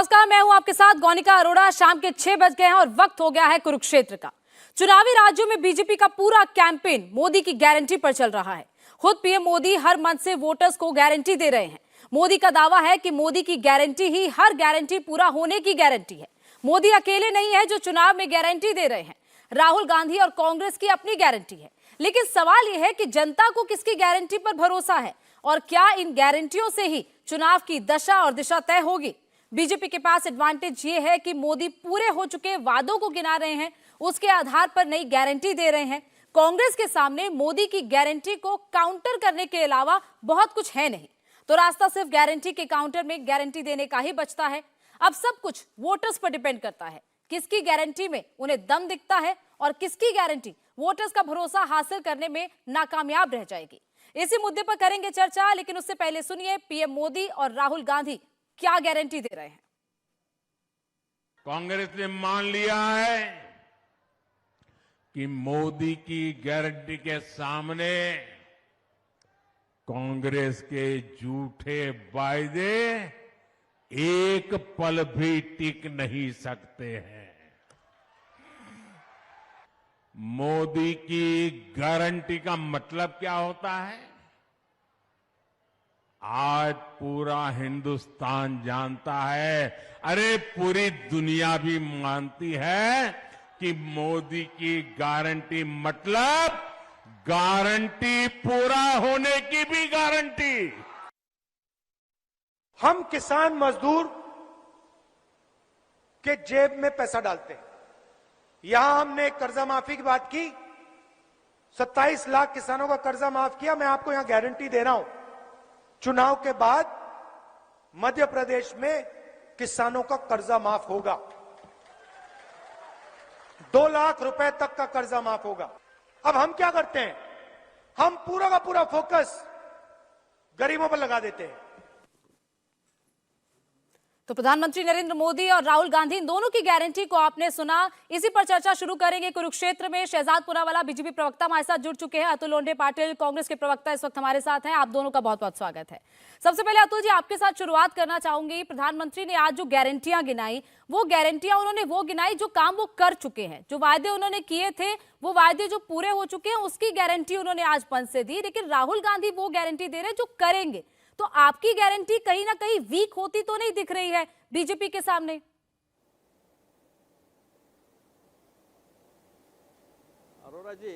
नमस्कार, मैं हूं आपके साथ गौनिका अरोड़ा। शाम के 6 बज गए हैं और वक्त हो गया है कुरुक्षेत्र का। चुनावी राज्यों में बीजेपी का पूरा कैंपेन मोदी की गारंटी पर चल रहा है। खुद पीएम मोदी हर मंच से वोटर्स को गारंटी दे रहे हैं। मोदी का दावा है कि मोदी की गारंटी ही हर गारंटी पूरा होने की गारंटी है। मोदी अकेले नहीं है जो चुनाव में गारंटी दे रहे हैं। राहुल गांधी और कांग्रेस की अपनी गारंटी है, लेकिन सवाल यह है कि जनता को किसकी गारंटी पर भरोसा है और क्या इन गारंटियों से ही चुनाव की दशा और दिशा तय होगी। बीजेपी के पास एडवांटेज ये है कि मोदी पूरे हो चुके वादों को गिना रहे हैं, उसके आधार पर नई गारंटी दे रहे हैं। कांग्रेस के सामने मोदी की गारंटी को काउंटर करने के अलावा बहुत कुछ है नहीं, तो रास्ता सिर्फ गारंटी के काउंटर में गारंटी देने का ही बचता है। अब सब कुछ वोटर्स पर डिपेंड करता है, किसकी गारंटी में उन्हें दम दिखता है और किसकी गारंटी वोटर्स का भरोसा हासिल करने में नाकामयाब रह जाएगी। इसी मुद्दे पर करेंगे चर्चा, लेकिन उससे पहले सुनिए पीएम मोदी और राहुल गांधी क्या गारंटी दे रहे हैं। कांग्रेस ने मान लिया है कि मोदी की गारंटी के सामने कांग्रेस के झूठे वायदे एक पल भी टिक नहीं सकते हैं। मोदी की गारंटी का मतलब क्या होता है? आज पूरा हिंदुस्तान जानता है, अरे पूरी दुनिया भी मानती है कि मोदी की गारंटी मतलब गारंटी पूरा होने की भी गारंटी। हम किसान मजदूर के जेब में पैसा डालते हैं। यहां हमने कर्जा माफी की बात की, 27 लाख किसानों का कर्जा माफ किया। मैं आपको यहां गारंटी दे रहा हूं, चुनाव के बाद मध्य प्रदेश में किसानों का कर्जा माफ होगा। 2 लाख रुपए तक का कर्जा माफ होगा। अब हम क्या करते हैं, हम पूरा का पूरा फोकस गरीबों पर लगा देते हैं। तो प्रधानमंत्री नरेंद्र मोदी और राहुल गांधी, इन दोनों की गारंटी को आपने सुना। इसी पर चर्चा शुरू करेंगे। कुरुक्षेत्र में शहजाद पुनावाला बीजेपी प्रवक्ता हमारे साथ जुड़ चुके हैं। अतुल लोंढे पाटिल कांग्रेस के प्रवक्ता इस वक्त हमारे साथ हैं। आप दोनों का बहुत बहुत स्वागत है। सबसे पहले अतुल जी, आपके साथ शुरुआत करना चाहूंगी। प्रधानमंत्री ने आज जो गारंटियां गिनाई, वो गारंटियां उन्होंने वो गिनाई जो काम वो कर चुके हैं। जो वायदे उन्होंने किए थे, वो वायदे जो पूरे हो चुके हैं, उसकी गारंटी उन्होंने आज मंच से दी। लेकिन राहुल गांधी वो गारंटी दे रहे हैं जो करेंगे। तो आपकी गारंटी कहीं ना कहीं वीक होती तो नहीं दिख रही है बीजेपी के सामने? अरोड़ा जी,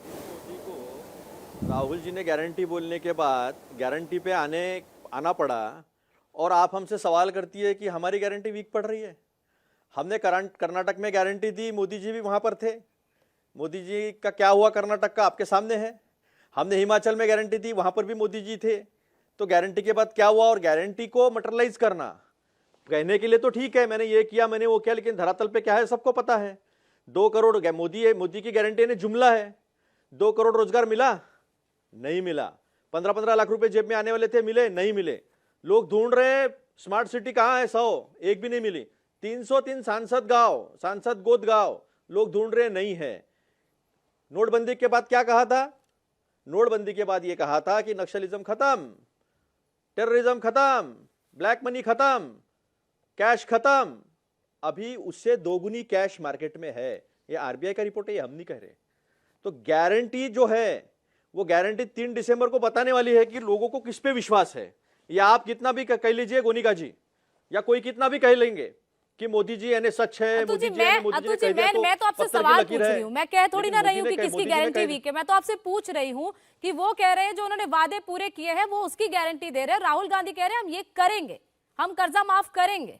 मोदी को राहुल जी ने गारंटी बोलने के बाद गारंटी पे आना पड़ा और आप हमसे सवाल करती है कि हमारी गारंटी वीक पड़ रही है। हमने कर्नाटक में गारंटी दी, मोदी जी भी वहां पर थे। मोदी जी का क्या हुआ कर्नाटक का आपके सामने है। हमने हिमाचल में गारंटी दी, वहां पर भी मोदी जी थे। तो गारंटी के बाद क्या हुआ? और गारंटी को मटेरियलाइज करना कहने के लिए तो ठीक है, मैंने ये किया, मैंने वो किया, लेकिन धरातल पे क्या है सबको पता है। 2 करोड़ मोदी की गारंटी ने जुमला है। 2 करोड़ रोजगार मिला? नहीं मिला। 15-15 लाख रुपए जेब में आने वाले थे, मिले? नहीं मिले। लोग ढूंढ रहे स्मार्ट सिटी कहां है, 100 एक भी नहीं मिली। 303 सांसद गोद गांव लोग ढूंढ रहे, नहीं है। नोटबंदी के बाद क्या कहा था? नोटबंदी के बाद यह कहा था कि नक्सलिज्म खत्म, टेररिज्म खत्म, ब्लैक मनी खत्म, कैश खत्म। अभी उससे दोगुनी कैश मार्केट में है। ये आरबीआई का रिपोर्ट है, ये हम नहीं कह रहे। तो गारंटी जो है वो गारंटी 3 दिसंबर को बताने वाली है कि लोगों को किस पे विश्वास है। या आप कितना भी कह लीजिए गोनिका जी, या कोई कितना भी कह लेंगे कि मोदी जी यानी सच है, मोदी जी यानी मोदी जी कह दिया तो मैं तो आपसे सवाल पूछ रही हूँ। मैं कह थोड़ी ना रही हूँ कि किसकी गारंटी वीक है। मैं तो आपसे पूछ रही हूँ कि वो कह रहे हैं जो उन्होंने वादे पूरे किए हैं वो उसकी गारंटी दे रहे हैं। राहुल गांधी कह रहे हैं हम ये करेंगे, हम कर्जा माफ करेंगे।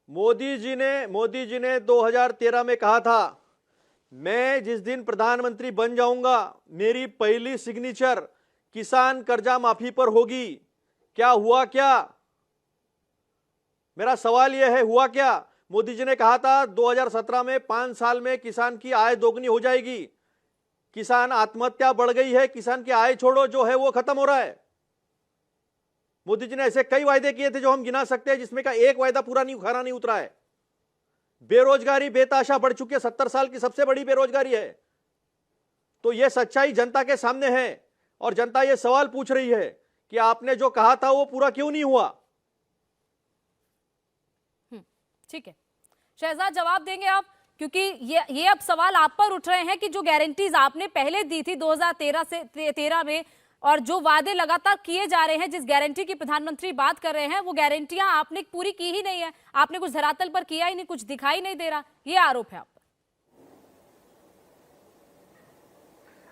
मोदी जी ने 2013 में कहा था, मैं जिस दिन प्रधानमंत्री बन जाऊंगा मेरी पहली सिग्नेचर किसान कर्जा माफी पर होगी। क्या हुआ? क्या मेरा सवाल यह है, हुआ क्या? मोदी जी ने कहा था 2017 में 5 साल में किसान की आय दोगुनी हो जाएगी। किसान आत्महत्या बढ़ गई है, किसान की आय छोड़ो जो है वो खत्म हो रहा है। मोदी जी ने ऐसे कई वायदे किए थे जो हम गिना सकते हैं, जिसमें का एक वायदा पूरा नहीं, खरा नहीं उतरा है। बेरोजगारी बेताशा बढ़ चुकी है, 70 साल की सबसे बड़ी बेरोजगारी है। तो यह सच्चाई जनता के सामने है और जनता यह सवाल पूछ रही है कि आपने जो कहा था वो पूरा क्यों नहीं हुआ। ठीक है शहजाद, जवाब देंगे आप, क्योंकि ये अब सवाल आप पर उठ रहे हैं कि जो गारंटीज आपने पहले दी थी 2013 से 13 में, और जो वादे लगातार किए जा रहे हैं, जिस गारंटी की प्रधानमंत्री बात कर रहे हैं, वो गारंटियां आपने पूरी की ही नहीं है, आपने कुछ धरातल पर किया ही नहीं, कुछ दिखाई नहीं दे रहा, ये आरोप है आप पर।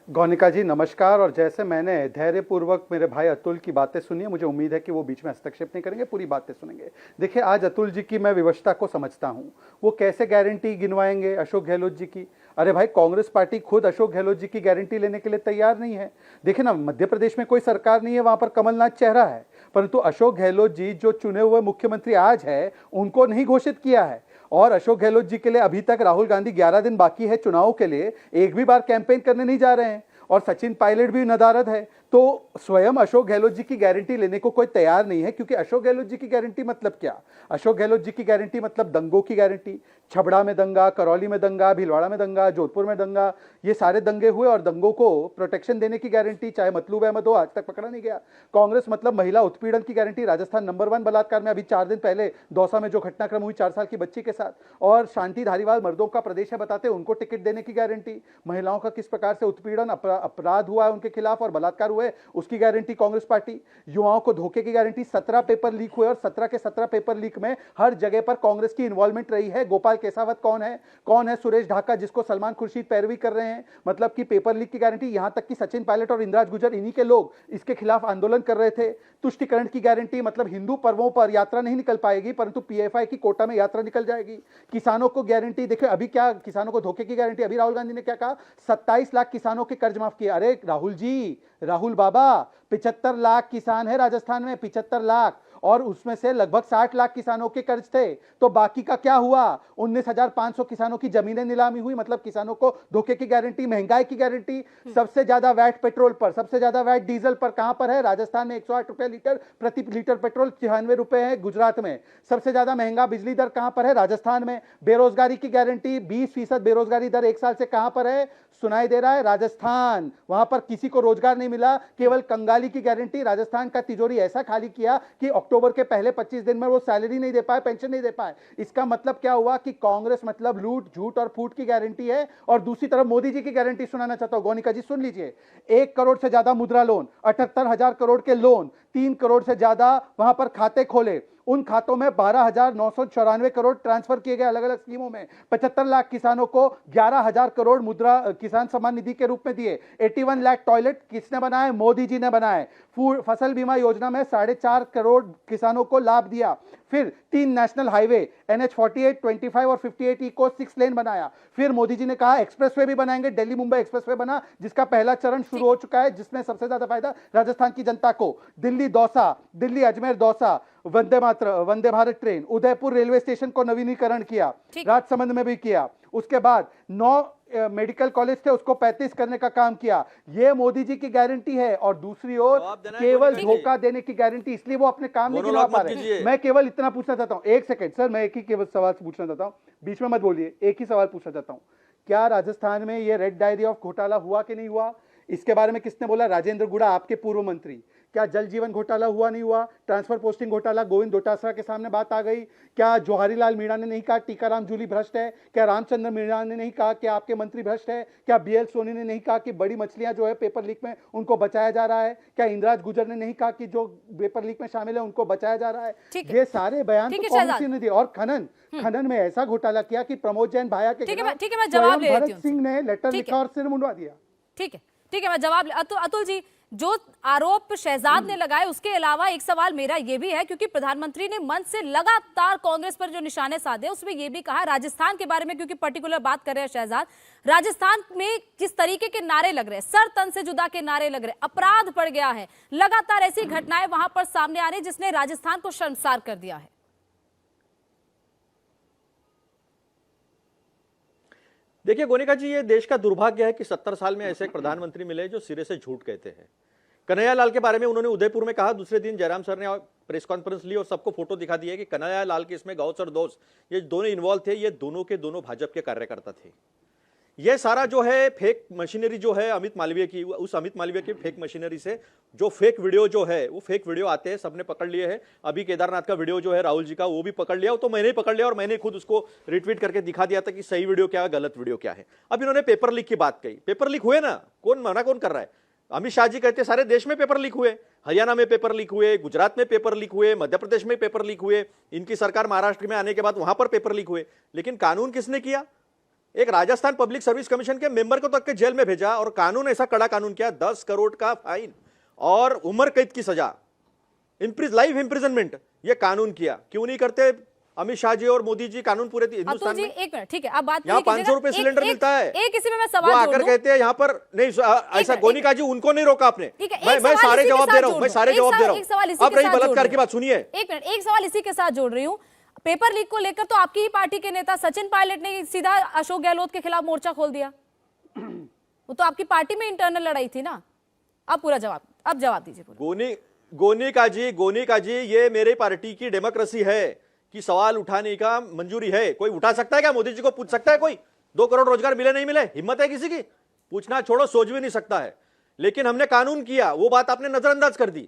गौनिका जी नमस्कार। और जैसे मैंने धैर्यपूर्वक मेरे भाई अतुल की बातें सुनी है, मुझे उम्मीद है कि वो बीच में हस्तक्षेप नहीं करेंगे, पूरी बातें सुनेंगे। देखिए आज अतुल जी की मैं विवशता को समझता हूं, वो कैसे गारंटी गिनवाएंगे अशोक गहलोत जी की। अरे भाई कांग्रेस पार्टी खुद अशोक गहलोत जी की गारंटी लेने के लिए तैयार नहीं है। देखिए ना, मध्य प्रदेश में कोई सरकार नहीं है, वहां पर कमलनाथ चेहरा है, परंतु अशोक गहलोत जी जो चुने हुए मुख्यमंत्री आज है उनको नहीं घोषित किया है। और अशोक गहलोत जी के लिए अभी तक राहुल गांधी 11 दिन बाकी है चुनाव के लिए, एक भी बार कैंपेन करने नहीं जा रहे हैं, और सचिन पायलट भी नदारद है। तो स्वयं अशोक गहलोत जी की गारंटी लेने को कोई तैयार नहीं है, क्योंकि अशोक गहलोत जी की गारंटी मतलब क्या? अशोक गहलोत जी की गारंटी मतलब दंगों की गारंटी। छबड़ा में दंगा, करौली में दंगा, भीलवाड़ा में दंगा, जोधपुर में दंगा, ये सारे दंगे हुए और दंगों को प्रोटेक्शन देने की गारंटी, चाहे मतलूब अहमद हो, आज तक पकड़ा नहीं गया। कांग्रेस मतलब महिला उत्पीड़न की गारंटी, राजस्थान नंबर 1 बलात्कार में, अभी 4 दिन पहले दौसा में जो घटनाक्रम हुई 4 साल की बच्ची के साथ, और शांति धारीवाल मर्दों का प्रदेश है बताते, उनको टिकट देने की गारंटी। महिलाओं का किस प्रकार से उत्पीड़न अपराध हुआ है उनके खिलाफ और बलात्कार हुए, उसकी गारंटी कांग्रेस पार्टी। युवाओं को धोखे की गारंटी, 17 पेपर लीक हुए और 17 के 17 पेपर लीक में हर जगह पर कांग्रेस की इन्वॉल्वमेंट रही है। गोपाल केसावत कौन है सुरेश ढाका जिसको सलमान खुर्शीद पैरवी कर रहे हैं, मतलब कि पेपर लीक की गारंटी। यहां तक कि सचिन पायलट और इंदिराज गुजर, इन्हीं के लोग इसके खिलाफ आंदोलन कर रहे थे। तुष्टिकरण की गारंटी, मतलब हिंदू पर्वों पर यात्रा नहीं निकल पाएगी, परंतु पीएफआई की कोटा में यात्रा निकल जाएगी। किसानों को गारंटी, देखिए अभी क्या किसानों को धोखे की गारंटी, अभी राहुल गांधी ने क्या कहा, 27 लाख किसानों के कर्ज माफ किए। अरे राहुल जी, राहुल बाबा, 75 लाख किसान है राजस्थान में, 75 लाख, और उसमें से लगभग 60 लाख किसानों के कर्ज थे। तो बाकी का क्या हुआ? 19,500 किसानों की जमीनें नीलामी हुई, मतलब किसानों को धोखे की गारंटी। महंगाई की गारंटी, सबसे ज्यादा वैट पेट्रोल पर, सबसे ज्यादा वैट डीजल पर कहां पर है? राजस्थान में 108 रुपए लीटर प्रति लीटर पेट्रोल, 96 रुपए है गुजरात में। सबसे ज्यादा महंगा बिजली दर कहां पर है? राजस्थान में। बेरोजगारी की गारंटी, 20% बेरोजगारी दर 1 साल से कहां पर है? सुनाई दे रहा है, राजस्थान। वहां पर किसी को रोजगार नहीं मिला, केवल कंगाली की गारंटी। राजस्थान का तिजोरी ऐसा खाली किया कि अक्टूबर के पहले 25 दिन में वो सैलरी नहीं दे पाए, पेंशन नहीं दे पाए। इसका मतलब क्या हुआ कि कांग्रेस मतलब लूट, झूठ और फूट की गारंटी है। और दूसरी तरफ मोदी जी की गारंटी सुनाना चाहता हूं, गौनिका जी सुन लीजिए। 1 करोड़ से ज्यादा मुद्रा लोन, 78,000 करोड़ के लोन, 3 करोड़ से ज्यादा वहां पर खाते खोले, उन खातों में 12,994 करोड़ ट्रांसफर किए गए अलग अलग स्कीमों में। 75 लाख किसानों को 11,000 करोड़ मुद्रा किसान सम्मान निधि के रूप में दिए। 81 लाख टॉयलेट किसने बनाए? मोदी जी ने बनाए। फसल बीमा योजना में 4.5 करोड़ किसानों को लाभ दिया। फिर 3 नेशनल हाईवे, NH 48, 25 और 58E को 6 लेन बनाया। फिर मोदी जी ने कहा एक्सप्रेसवे भी बनाएंगे, दिल्ली मुंबई एक्सप्रेसवे बना, जिसका पहला चरण शुरू हो चुका है, जिसमें सबसे ज्यादा फायदा राजस्थान की जनता को। Delhi Dausa, Delhi Ajmer Dausa, Vande Bharat train, Udaipur railway station को नवीनीकरण किया, राजसमंद में भी किया। उसके बाद 9 मेडिकल कॉलेज थे, उसको 35 करने का काम किया। ये मोदी जी की गारंटी है। और दूसरी ओर केवल धोखा देने की गारंटी, इसलिए वो अपने काम नहीं गिनवा पा रहे। मैं केवल इतना पूछना चाहता हूं, 1 सेकंड सर, मैं एक ही केवल सवाल पूछना चाहता हूं, बीच में मत बोलिए, एक ही सवाल पूछना चाहता हूं। क्या राजस्थान में ये रेड डायरी ऑफ घोटाला हुआ कि नहीं हुआ? इसके बारे में किसने बोला? राजेंद्र गुड़ा, आपके पूर्व मंत्री। क्या जल जीवन घोटाला हुआ नहीं हुआ? ट्रांसफर पोस्टिंग घोटाला, गोविंद डोटासरा के सामने बात आ गई। क्या जवाहरीलाल मीणा ने नहीं कहा टीकाराम जूली भ्रष्ट है? क्या रामचंद्र मीणा ने नहीं कहा कि आपके मंत्री भ्रष्ट है? क्या BL सोनी ने नहीं कहा कि बड़ी मछलियां जो है पेपर लीक में उनको बचाया जा रहा है? क्या इंदिराज गुजर ने नहीं कहा कि जो पेपर लीक में शामिल है उनको बचाया जा रहा है? ये सारे बयान तो कांग्रेस ने दिए। और खनन में ऐसा घोटाला किया कि प्रमोद जैन भाया के भरत सिंह ने लेटर लिखा और सिर मुंडवा दिया। ठीक है, मैं जवाब अतुल जी, जो आरोप शहजाद ने लगाए उसके अलावा एक सवाल मेरा ये भी है, क्योंकि प्रधानमंत्री ने मंच से लगातार कांग्रेस पर जो निशाने साधे उसमें ये भी कहा राजस्थान के बारे में, क्योंकि पर्टिकुलर बात कर रहे हैं शहजाद, राजस्थान में किस तरीके के नारे लग रहे हैं, सर तन से जुदा के नारे लग रहे हैं, अपराध बढ़ गया है, लगातार ऐसी घटनाएं वहां पर सामने आ रही जिसने राजस्थान को शर्मसार कर दिया है। देखिए गोनिका जी, ये देश का दुर्भाग्य है कि 70 साल में ऐसे एक प्रधानमंत्री मिले जो सिरे से झूठ कहते हैं। कन्हैया लाल के बारे में उन्होंने उदयपुर में कहा, दूसरे दिन जयराम सर ने प्रेस कॉन्फ्रेंस ली और सबको फोटो दिखा दिया कि कन्हैया लाल के इसमें गौस और दोस्त, ये दोनों इन्वॉल्व थे, ये दोनों के दोनों भाजपा के कार्यकर्ता थे। ये सारा जो है फेक मशीनरी जो है अमित मालवीय की, उस अमित मालवीय की फेक मशीनरी से जो फेक वीडियो जो है, वो फेक वीडियो आते हैं, सबने पकड़ लिए हैं। अभी केदारनाथ का वीडियो जो है राहुल जी का, वो भी पकड़ लिया, वो तो मैंने ही पकड़ लिया और मैंने खुद उसको रिट्वीट करके दिखा दिया था कि सही वीडियो क्या है, गलत वीडियो क्या है। अब इन्होंने पेपर लीक की बात कही। पेपर लीक हुए ना, कौन मना कौन कर रहा है? अमित शाह जी कहते सारे देश में पेपर लीक हुए, हरियाणा में पेपर लीक हुए, गुजरात में पेपर लीक हुए, मध्य प्रदेश में पेपर लीक हुए, इनकी सरकार महाराष्ट्र में आने के बाद वहां पर पेपर लीक हुए। लेकिन कानून किसने किया? एक राजस्थान पब्लिक सर्विस कमीशन के मेंबर को तक के जेल में भेजा और कानून ऐसा कड़ा कानून किया, 10 करोड़ का फाइन और उम्र कैद की सजा, लाइफ इंप्रिजनमेंट, ये कानून किया। क्यों नहीं करते अमित शाह जी और मोदी जी कानून पूरे हिंदुस्तान जी में? एक मिनट, ठीक है, आप बात यहाँ 500 रुपए सिलेंडर मिलता है। एक इसी में मैं वो सवाल जोड़ आकर दूं। कहते हैं यहाँ पर नहीं, ऐसा गोनिका जी उनको नहीं रोका आपने। ठीक है, मैं एक सवाल सारे इसी के जवाब साथ दे रहा हूँ, जोड़ मैं दूं। सारे एक जवाब दे रहा एक सवाल हूँ। इसी अब के रही साथ जोड़ बलात्कार रही की बात सुनिए। एक मिनट, एक सवाल इसी के साथ जोड़ रही हूँ। पेपर लीक को लेकर तो आपकी ही पार्टी के नेता सचिन पायलट ने सीधा अशोक गहलोत के खिलाफ मोर्चा खोल दिया। वो तो आपकी पार्टी में इंटरनल लड़ाई थी ना। अब पूरा जवाब, अब जवाब दीजिए पूरा। गोनिका जी, ये मेरी पार्टी की डेमोक्रेसी है कि सवाल उठाने का मंजूरी है। कोई उठा सकता है क्या? मोदी जी को पूछ सकता है कोई 2 करोड़ रोजगार मिले नहीं मिले? हिम्मत है किसी की? पूछना छोड़ो, सोच भी नहीं सकता है। लेकिन हमने कानून किया, वो बात आपने नजरअंदाज कर दी।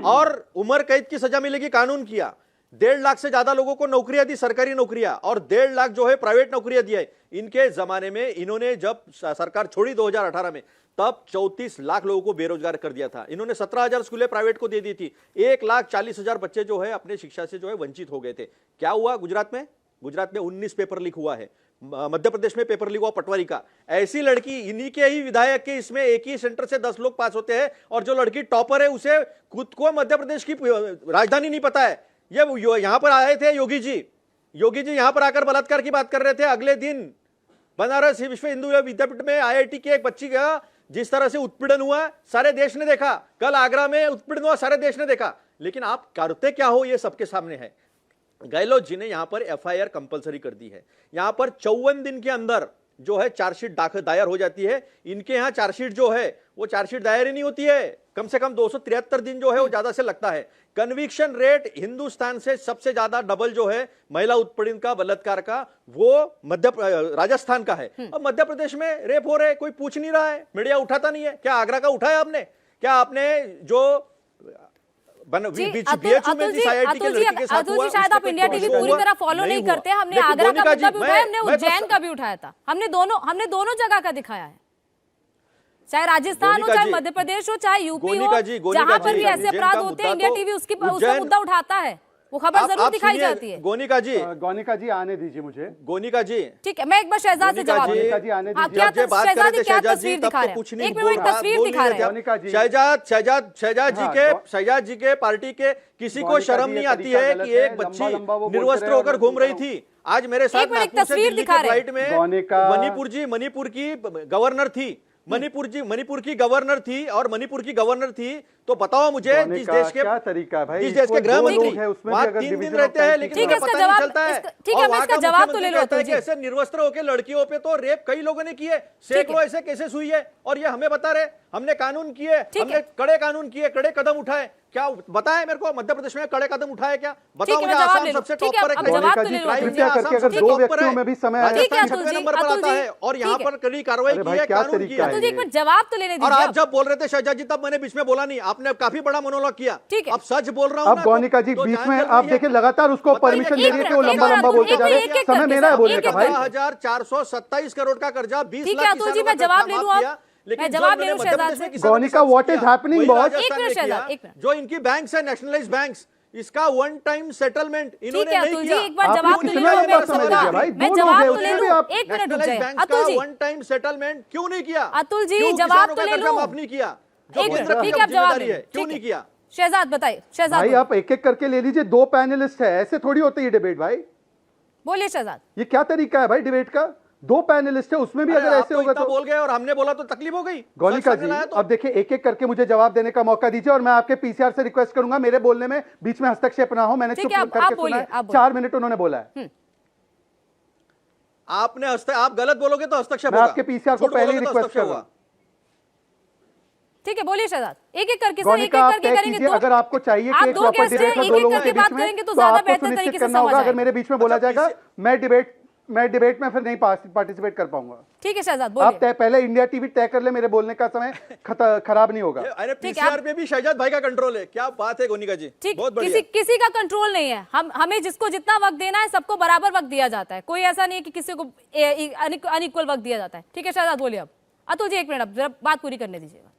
और उम्र कैद की सजा मिलेगी, कानून किया। 1.5 लाख से ज्यादा लोगों को नौकरियां दी, सरकारी नौकरियां, और 1.5 लाख जो है प्राइवेट नौकरियां दी है। इनके जमाने में इन्होंने जब सरकार छोड़ी 2018 में, तब 34 लाख लोगों को बेरोजगार कर दिया था। इन्होंने 17,000 स्कूलें प्राइवेट को दे दी थी। 1,40,000 बच्चे जो है अपने शिक्षा से जो है वंचित हो गए थे। क्या हुआ गुजरात में? गुजरात में 19 पेपर लीक हुआ है। मध्य प्रदेश में पेपर लीक हुआ पटवारी का। ऐसी लड़की, इन्हीं के ही विधायक के इसमें एक ही सेंटर से 10 लोग पास होते हैं, और जो लड़की टॉपर है उसे खुद को मध्य प्रदेश की राजधानी नहीं पता है। ये यहां पर आए थे योगी जी यहां पर आकर बलात्कार की बात कर रहे थे। अगले दिन बनारस विश्व हिंदू विद्यापीठ में IIT की एक बच्ची का जिस तरह से उत्पीड़न हुआ, सारे देश ने देखा। कल आगरा में उत्पीड़न हुआ, सारे देश ने देखा। लेकिन आप करते क्या हो, ये सबके सामने है। गहलोत जी ने यहां पर FIR कंपलसरी कर दी है। यहां पर 54 दिन के अंदर जो है चार्जशीट दायर हो जाती है। इनके यहां चार्जशीट जो है वो चार्जशीट दायर ही नहीं होती है, कम से कम 273 दिन जो है वो ज्यादा से लगता है। कन्विक्शन रेट हिंदुस्तान से सबसे ज्यादा डबल जो है महिला उत्पीड़न का, बलात्कार का, वो राजस्थान का है। अब मध्य प्रदेश में रेप हो रहे, कोई पूछ नहीं रहा है, मीडिया उठाता नहीं है। क्या आगरा का उठाया आपने? क्या आपने जो अतुल जी, शायद आप इंडिया टीवी पूरी तरह फॉलो नहीं करते। हमने आगरा का मुद्दा भी उठाया, हमने उज्जैन का भी उठाया था। हमने दोनों जगह का दिखाया है, चाहे राजस्थान हो, चाहे मध्य प्रदेश हो, चाहे यूपी हो, जहां पर भी ऐसे अपराध होते हैं, इंडिया टीवी उसका मुद्दा उठाता है, वो खबर जरूर दिखाई जाती है। गोनिका जी आने दीजिए मुझे। गोनिका जी, ठीक है, मैं एक बार शहजाद से जवाब शहजाद तस्वीर दिखा रहे हैं? एक मिनट, तस्वीर दिखा रहे हैं। शहजाद जी के पार्टी के किसी को शर्म नहीं आती है कि एक बच्ची निर्वस्त्र होकर घूम रही थी। आज मेरे साथ नागपुर से दिल्ली के फ्लाइट में मणिपुर की गवर्नर थी, मणिपुर की गवर्नर थी, और मणिपुर की गवर्नर थी। तो बताओ मुझे, जिस देश के क्या तरीका है भाई, जिस देश के गृह मंत्री वहां 3 दिन रहते हैं, लेकिन ठीक है, पता इसका नहीं जवाब, चलता है। ठीक है, मैं इसका जवाब तो ले लो अतुल जी। ऐसे निर्वस्त्र होकर लड़कियों पे तो रेप कई लोगों ने किए, सैकड़ों ऐसे केसेस हुई है, और ये हमें बता रहे हमने कानून किए, हमने कड़े कानून किए, कड़े कदम उठाए। क्या बताएं मेरे को, मध्य प्रदेश में कड़े कदम उठाए क्या? बताओ मुझे। आसाम सबसे टॉप पर है, अगर 2 व्यक्तियों में भी समय आया, नंबर पर आता है, और यहाँ पर कड़ी कार्रवाई की है, कानून की है। एक मिनट जवाब तो लेने और दीजिए। आप जब बोल रहे थे शहजाद जी, तब मैंने बीच में बोला नहीं, आपने काफी बड़ा मोनोलॉग किया। ठीक है, अब सच बोल रहा हूं। अब गोनिका जी बीच में आप देखिए लगातार उसको परमिशन दे रही है कि वो लंबा बोलते जा रहे हैं। समय मेरा है बोलने का भाई। 1427 करोड़ का कर्जा 20 ठीक है लाख अतुल जी, मैं जवाब ले लूं अब, मैं जवाब ले लूं शहजाद से। गोनिका, व्हाट इज हैपनिंग बॉस? एक मिनट शहजाद, एक मिनट। जो इनकी बैंक्स है, नेशनलाइज बैंक्स, इसका 1 टाइम सेटलमेंट इन्होंने नहीं अतुल जी, किया। एक बार जवाब तो ले लो। मैं जवाब तो ले लूं, एक मिनट रुक जाए अतुल जी। 1 टाइम सेटलमेंट क्यों नहीं किया? अतुल जी जवाब तो ले लो। माफ नहीं किया, एक मिनट, ठीक है, आप जवाब ले लो। क्यों नहीं किया? शहजाद बताइए। शहजाद भाई आप एक एक करके ले लीजिए, 2 पैनलिस्ट है, ऐसे थोड़ी होती है डिबेट भाई। बोलिए शहजाद। ये क्या तरीका है भाई डिबेट का? 2 पैनलिस्ट है, उसमें भी अगर ऐसे होगा तो बोल गए और हमने बोला तो तकलीफ हो गई। गोनिका जी अब देखिए, एक एक करके मुझे जवाब देने का मौका दीजिए, और मैं आपके PCR से रिक्वेस्ट करूंगा मेरे बोलने में बीच में हस्तक्षेप ना हो। मैंने चुप करके सुना है, 4 मिनट उन्होंने बोला है। आप गलत बोलोगे तो हस्तक्षेप मैं आपके PCR को पहले ही रिक्वेस्ट करूंगा। ठीक है, बोलिए शहजाद। एक एक करके गोनिका आप तय कीजिए, अगर आपको चाहिए कि एक प्रॉपर डिबेट हो 2 लोगों के बीच में, तो ज्यादा आपको बेहतर सुनिश्चित तरीके से करना होगा। अगर मेरे बीच में बोला जाएगा, मैं डिबेट मैं डिबेट में फिर नहीं पार्टिसिपेट कर पाऊंगा। ठीक है शहजाद आप बोलिए। पहले इंडिया टीवी तय कर ले, मेरे बोलने का समय खराब नहीं होगा। अरे ठीक है, पीसीआर पे भी शहजाद भाई का कंट्रोल है, क्या बात है गोनिका जी, ठीक, बहुत बढ़िया। किसी का कंट्रोल नहीं है। हमें जिसको जितना वक्त देना है सबको बराबर वक्त दिया जाता है, कोई ऐसा नहीं है कि किसी को अनइक्वल वक्त दिया जाता है। ठीक है शहजाद बोलिए। अब अतुल जी 1 मिनट, अब जरा बात पूरी करने दीजिएगा।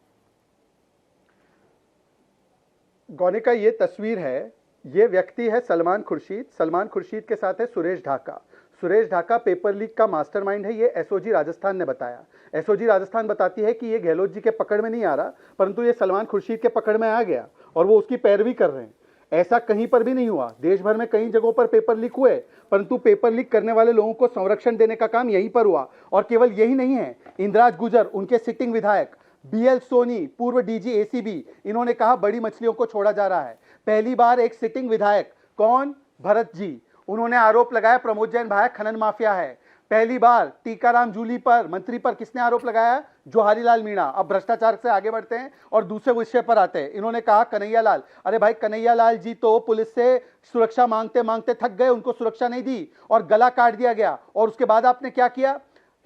गौनिका, ये तस्वीर है, ये व्यक्ति है सलमान खुर्शीद। सलमान खुर्शीद के साथ है सुरेश ढाका। सुरेश ढाका पेपर लीक का मास्टरमाइंड है, ये एसओजी राजस्थान ने बताया। एसओजी राजस्थान बताती है कि ये गहलोत जी के पकड़ में नहीं आ रहा, परंतु ये सलमान खुर्शीद के पकड़ में आ गया और वो उसकी पैरवी कर रहे हैं। ऐसा कहीं पर भी नहीं हुआ। देश भर में कई जगहों पर पेपर लीक हुए, परंतु पेपर लीक करने वाले लोगों को संरक्षण देने का काम यहीं पर हुआ। और केवल यही नहीं है, इंदिराज गुजर, उनके सिटिंग विधायक, बीएल सोनी, पूर्व डीजी एसीबी, इन्होंने कहा बड़ी मछलियों को छोड़ा जा रहा है। पहली बार एक सिटिंग विधायक, कौन, भरत जी, उन्होंने आरोप लगाया प्रमोद जैन भाई खनन माफिया है। पहली बार टीकाराम जूली पर, मंत्री पर किसने आरोप लगाया, जोहारीलाल मीणा। अब भ्रष्टाचार से आगे बढ़ते हैं और दूसरे विषय पर आते हैं। इन्होंने कहा कन्हैया लाल, अरे भाई कन्हैया लाल जी तो पुलिस से सुरक्षा मांगते मांगते थक गए, उनको सुरक्षा नहीं दी और गला काट दिया गया। और उसके बाद आपने क्या किया,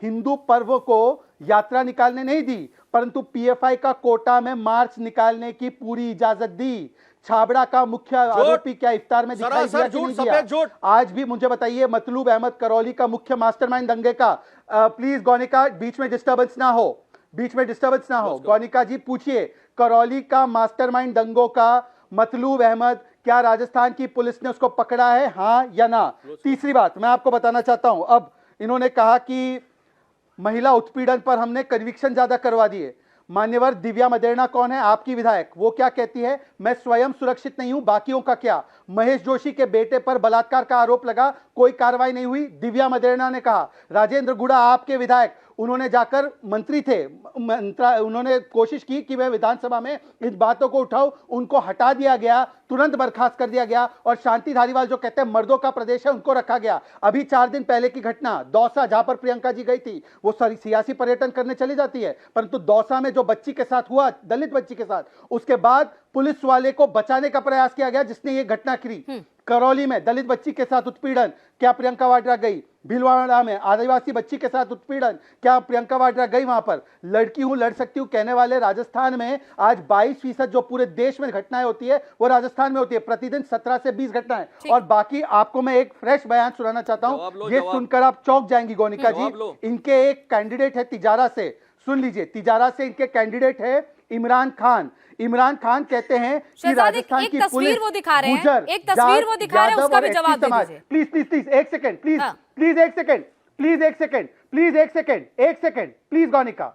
हिंदू पर्व को यात्रा निकालने नहीं दी, परंतु पीएफआई का कोटा में मार्च निकालने की पूरी इजाजत दी। छाबड़ा का मुख्य आरोपी क्या इफ्तार में दिखाई दिया कि नहीं दिया? आज भी मुझे बताइए, मतलूब अहमद करौली का मुख्य मास्टरमाइंड दंगे का, प्लीज गौनिका बीच में डिस्टर्बेंस ना हो, बीच में डिस्टर्बेंस ना हो। गौनिका जी पूछिए, करौली का मास्टरमाइंड दंगों का मतलूब अहमद, क्या राजस्थान की पुलिस ने उसको पकड़ा है, हाँ या ना? तीसरी बात मैं आपको बताना चाहता हूं, अब इन्होंने कहा कि महिला उत्पीड़न पर हमने कन्विक्शन ज्यादा करवा दिए। मान्यवर दिव्या मदेरणा कौन है, आपकी विधायक, वो क्या कहती है, मैं स्वयं सुरक्षित नहीं हूं, बाकियों का क्या? महेश जोशी के बेटे पर बलात्कार का आरोप लगा, कोई कार्रवाई नहीं हुई, दिव्या मदेरणा ने कहा। राजेंद्र गुड़ा आपके विधायक, उन्होंने जाकर, मंत्री थे, उन्होंने कोशिश की कि मैं विधानसभा में इन बातों को उठाऊं, उनको हटा दिया गया, तुरंत बर्खास्त कर दिया गया। और शांति धारीवाल जो कहते हैं मर्दों का प्रदेश है, उनको रखा गया। अभी 4 दिन पहले की घटना, दौसा, जहां पर प्रियंका जी गई थी, वो सियासी पर्यटन करने चली जाती है, परंतु दौसा में जो बच्ची के साथ हुआ, दलित बच्ची के साथ, उसके बाद पुलिस वाले को बचाने का प्रयास किया गया, जिसने ये घटना की। करौली में दलित बच्ची के साथ उत्पीड़न, क्या प्रियंका वाड्रा गई? भीलवाड़ा में आदिवासी बच्ची के साथ उत्पीड़न, क्या प्रियंका वाड्रा गई वहां पर? लड़की हूं लड़ सकती हूं कहने वाले राजस्थान में आज 22% जो पूरे देश में घटनाएं होती है वो राजस्थान में होती है, प्रतिदिन 17 से 20 घटनाएं। और बाकी आपको मैं एक फ्रेश बयान सुनाना चाहता हूं, ये सुनकर आप चौंक जाएंगी गौनिका जी। इनके एक कैंडिडेट है तिजारा से, सुन लीजिए, तिजारा से इनके कैंडिडेट है इमरान खान। इमरान खान कहते हैं कि राजस्थान की पुलिस, वो दिखा रहे हैं, एक तस्वीर वो दिखा रहे हैं, उसका भी जवाब दे दीजिए। प्लीज प्लीज प्लीज एक सेकंड, प्लीज प्लीज एक सेकंड, प्लीज एक सेकंड, प्लीज एक सेकंड, एक सेकंड प्लीज गौनिका।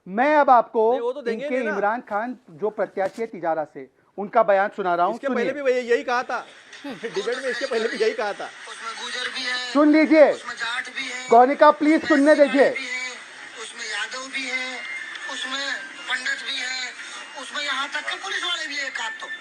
मैं अब आपको तो इनके इमरान खान जो प्रत्याशी है तिजारा से, उनका बयान सुना रहा हूं। इसके पहले भी यही कहा था डिबेट में, इसके पहले भी यही कहा था। सुन लीजिए गौनिका, प्लीज सुनने दीजिए। उसमें यादव भी है, उसमें पंडित भी है, उसमें यहाँ तक के पुलिस वाले भी एक आध तो।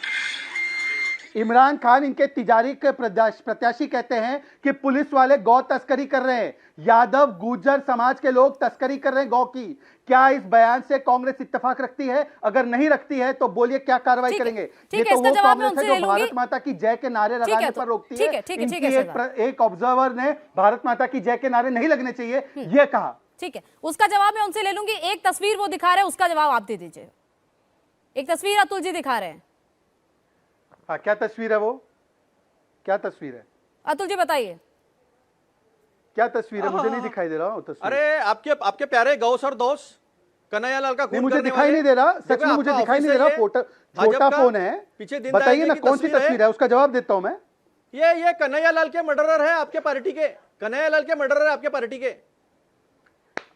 इमरान खान इनके तिजारी के प्रत्याशी कहते हैं कि पुलिस वाले गौ तस्करी कर रहे हैं, यादव गुर्जर समाज के लोग तस्करी कर रहे हैं गौ की। क्या इस बयान से कांग्रेस इत्तेफाक रखती है? अगर नहीं रखती है तो बोलिए क्या कार्रवाई करेंगे? ये तो वो कांग्रेस है जो भारत माता की जय के नारे लगाने पर रोकती है। इनकी एक ऑब्जर्वर ने भारत माता की जय के नारे नहीं लगने चाहिए ये कहा। ठीक है, उसका जवाब मैं उनसे ले लूंगी। एक तस्वीर वो दिखा रहे हैं, उसका जवाब आप दे दीजिए। एक तस्वीर अतुल जी दिखा रहे हैं। हाँ, क्या तस्वीर है वो? क्या तस्वीर है अतुल जी बताइए, क्या तस्वीर है? मुझे नहीं दिखाई दे रहा हूँ तस्वीर। अरे आपके प्यारे गौ सर दोस्त कन्हैया लाल का खून मुझे दिखाई नहीं दे रहा, सच में मुझे दिखाई नहीं दे रहा। छोटा फोन है, बताइए ना कौन सी तस्वीर है, उसका जवाब देता हूं मैं। ये कन्हैया लाल के मर्डरर है आपके पार्टी के, कन्हैया लाल के मर्डरर है आपके पार्टी के।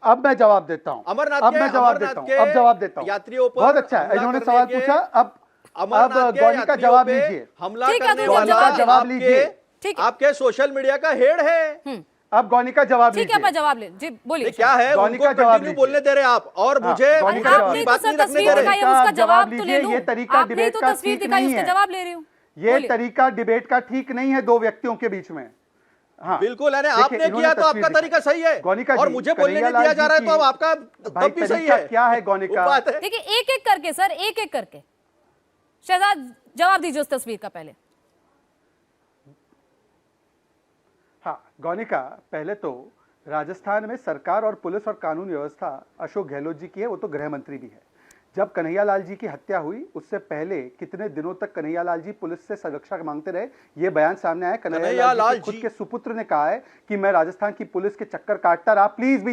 अब मैं जवाब देता हूं, अमरनाथ अब मैं जवाब देता हूं, अब जवाब देता हूं। यात्रियों पर बहुत अच्छा है, इन्होंने सवाल पूछा। अब गौनी का जवाब लीजिए, हमला ठीक है, करने वाला जवाब लीजिए। आपके सोशल मीडिया का हेड है। अब गौनी का जवाब लीजिए। ठीक है, मैं जवाब ले जी, बोलिए क्या है, गौनी का उनको जवाब कंटिन्यू बोलने दे रहे आप और मुझे गौनी का आपने तो सर तस्वीर दिखाई, उसका जवाब तो ले लूं। ये तरीका आपने डिबेट तो का तस्वीर ठीक दिखाई, नहीं उसका है। जवाब ले रही हूं। ये तरीका डिबेट का ठीक नहीं है दो व्यक्तियों के बीच में। हाँ बिल्कुल है, आपने किया तो आपका तरीका सही है और मुझे बोलने नहीं दिया जा रहा है तो अब आपका तब भी सही है। क्या है गौनी का? देखिए एक एक करके सर, एक एक करके। शहजाद जवाब दीजिए उस तस्वीर का पहले। हाँ गौनी का, पहले तो राजस्थान में सरकार और पुलिस और कानून व्यवस्था अशोक गहलोत जी की है, वो तो गृह मंत्री भी है। जब कन्हैयालाल जी की हत्या हुई उससे पहले कितने दिनों तक कन्हैयालाल जी पुलिस से सुरक्षा मांगते रहे, ये बयान सामने आया। कन्हैयालाल जी खुद के सुपुत्र ने कहा है कि मैं राजस्थान की पुलिस के चक्कर काटता रहा। प्लीज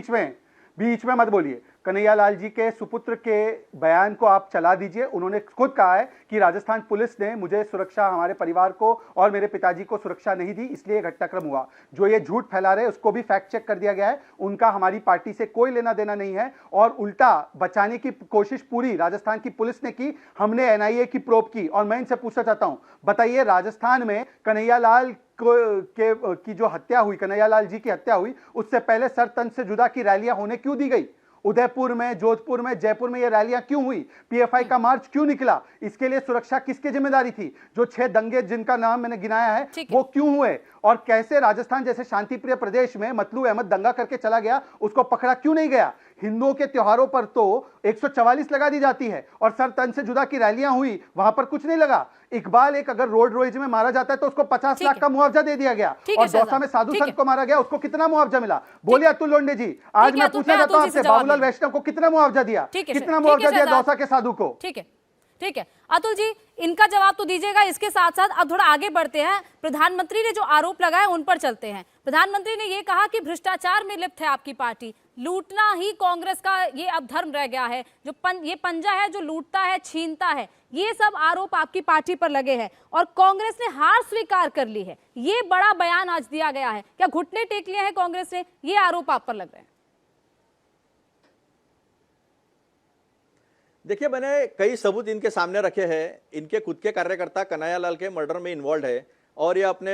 बीच में मत बोलिए। कन्हैयालाल जी के सुपुत्र के बयान को आप चला दीजिए। उन्होंने खुद कहा है कि राजस्थान पुलिस ने मुझे सुरक्षा, हमारे परिवार को और मेरे पिताजी को सुरक्षा नहीं दी, इसलिए घटनाक्रम हुआ। जो ये झूठ फैला रहे उसको भी फैक्ट चेक कर दिया गया है। उनका हमारी पार्टी से कोई लेना देना नहीं है और उल्टा बचाने की कोशिश पूरी राजस्थान की पुलिस ने की। हमने एनआईए की प्रोब की और मैं इनसे पूछना चाहता हूं, बताइए राजस्थान में कन्हैयालाल की जो हत्या हुई, कन्हैयालाल जी की हत्या हुई, उससे पहले सर तन से जुदा की रैलियां होने क्यों दी गई? उदयपुर में, जोधपुर में, जयपुर में ये रैलियां क्यों हुई? पीएफआई का मार्च क्यों निकला? इसके लिए सुरक्षा किसकी जिम्मेदारी थी? जो 6 दंगे जिनका नाम मैंने गिनाया है वो क्यों हुए? और कैसे राजस्थान जैसे शांतिप्रिय प्रदेश में मतलू अहमद दंगा करके चला गया, उसको पकड़ा क्यों नहीं गया? हिंदुओं के त्योहारों पर तो 144 लगा दी जाती है और सर तन से जुदा की रैलियां हुई, वहां पर कुछ नहीं लगा। इकबाल एक अगर रोड रेज में मारा जाता है तो उसको 50 लाख का मुआवजा दे दिया गया और दौसा में साधु संत को मारा गया, उसको कितना मुआवजा मिला? बोलिए अतुल लोंडे जी। आज मैं पूछना चाहता हूं आपसे, बाबूलाल वैष्णव को कितना मुआवजा दिया? कितना मुआवजा दिया दौसा के साधु को? ठीक है अतुल जी, इनका जवाब तो दीजिएगा। इसके साथ साथ अब थोड़ा आगे बढ़ते हैं। प्रधानमंत्री ने जो आरोप लगाए उन पर चलते हैं। प्रधानमंत्री ने यह कहा कि भ्रष्टाचार में लिप्त है आपकी पार्टी, लूटना ही कांग्रेस का ये अब धर्म रह गया है। जो ये पंजा है जो लूटता है, छीनता है, ये सब आरोप आपकी पार्टी पर लगे हैं और कांग्रेस ने हार स्वीकार कर ली है। ये बड़ा बयान आज दिया गया है। क्या घुटने टेक लिए हैं कांग्रेस ने? ये आरोप आप पर लग रहे हैं। देखिए, मैंने कई सबूत इनके सामने रखे हैं। इनके खुद के कार्यकर्ता कन्हैयालाल के मर्डर में इन्वॉल्व है और ये अपने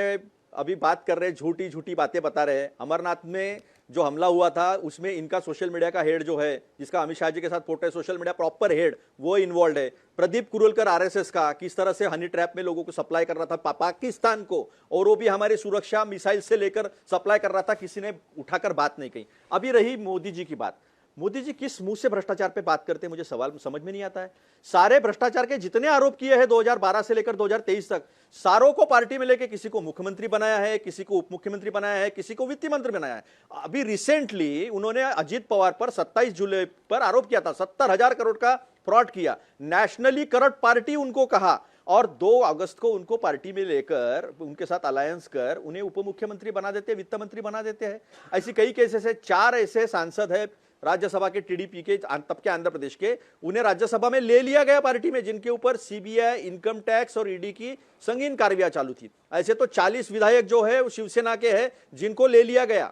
अभी बात कर रहे, झूठी बातें बता रहे हैं। अमरनाथ में जो हमला हुआ था उसमें इनका सोशल मीडिया का हेड जो है, जिसका अमित शाह जी के साथ फोटो है, सोशल मीडिया प्रॉपर हेड, वो इन्वॉल्व है। प्रदीप कुरुलकर आरएसएस का किस तरह से हनी ट्रैप में लोगों को सप्लाई कर रहा था पाकिस्तान को, और वो भी हमारी सुरक्षा मिसाइल से लेकर सप्लाई कर रहा था, किसी ने उठाकर बात नहीं कही। अभी रही मोदी जी की बात, मोदी जी किस मुंह से भ्रष्टाचार पे बात करते हैं, मुझे सवाल समझ में नहीं आता है। सारे भ्रष्टाचार के जितने आरोप किए हैं 2012 से लेकर 2023 तक, सारों को पार्टी में लेके किसी को मुख्यमंत्री बनाया है, किसी को उप मुख्यमंत्री बनाया है, किसी को वित्त मंत्री बनाया है। अभी रिसेंटली उन्होंने अजीत पवार पर 27 जुलाई पर आरोप किया था, 70,000 करोड़ का फ्रॉड किया, नेशनली करप्ट पार्टी उनको कहा, और 2 अगस्त को उनको पार्टी में लेकर उनके साथ अलायंस कर उन्हें उप मुख्यमंत्री बना देते हैं, वित्त मंत्री बना देते हैं। ऐसी कई केसेस है। 4 ऐसे सांसद है राज्यसभा के टीडीपी के, तब के आंध्र प्रदेश के, उन्हें राज्यसभा में ले लिया गया पार्टी में, जिनके ऊपर सीबीआई, इनकम टैक्स और ईडी की संगीन कार्रवाई चालू थी। ऐसे तो 40 विधायक जो है वो शिवसेना के हैं जिनको ले लिया गया।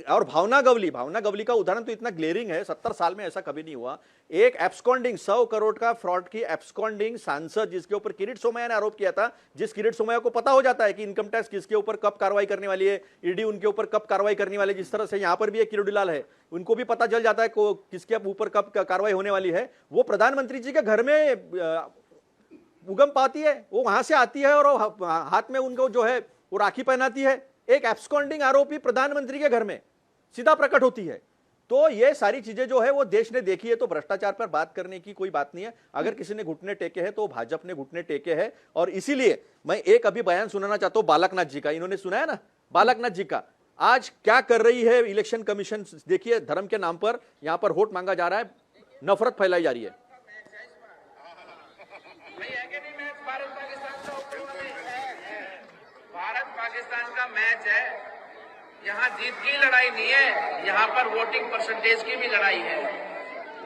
और भावना गवली का उदाहरण तो इतना ग्लेरिंग है, 70 साल में ऐसा कभी नहीं हुआ। एक एब्सकॉन्डिंग 100 करोड़ का फ्रॉड की एब्सकॉन्डिंग सांसद, जिसके ऊपर किरीट सोमैया ने आरोप किया था, जिस किरीट सोमैया को पता हो जाता है कि इनकम टैक्स किसके ऊपर कब कार्रवाई करने वाली है, ईडी उनके ऊपर कब कार्रवाई करने वाली है, जिस तरह से यहां पर भी एक किरोड़ीलाल है, उनको भी पता चल जाता है किसके ऊपर कब कार्रवाई होने वाली है। वो प्रधानमंत्री जी के घर में उगम पाती है, वो वहां से आती है और हाथ में उनको जो है वो राखी पहनाती है। एक एब्सकॉन्डिंग आरोपी प्रधानमंत्री के घर में सीधा प्रकट होती है। तो ये सारी चीजें जो है वो देश ने देखी है, तो भ्रष्टाचार पर बात करने की कोई बात नहीं है। अगर किसी ने घुटने टेके हैं तो भाजपा ने घुटने टेके हैं। और इसीलिए मैं एक अभी बयान सुनाना चाहता हूं बालकनाथ जी का। इन्होंने सुना है ना बालकनाथ जी का, आज क्या कर रही है इलेक्शन कमीशन। देखिए, धर्म के नाम पर यहां पर वोट मांगा जा रहा है, नफरत फैलाई जा रही है। भारत पाकिस्तान का मैच है, यहाँ जीत की लड़ाई नहीं है, यहाँ पर वोटिंग परसेंटेज की भी लड़ाई है।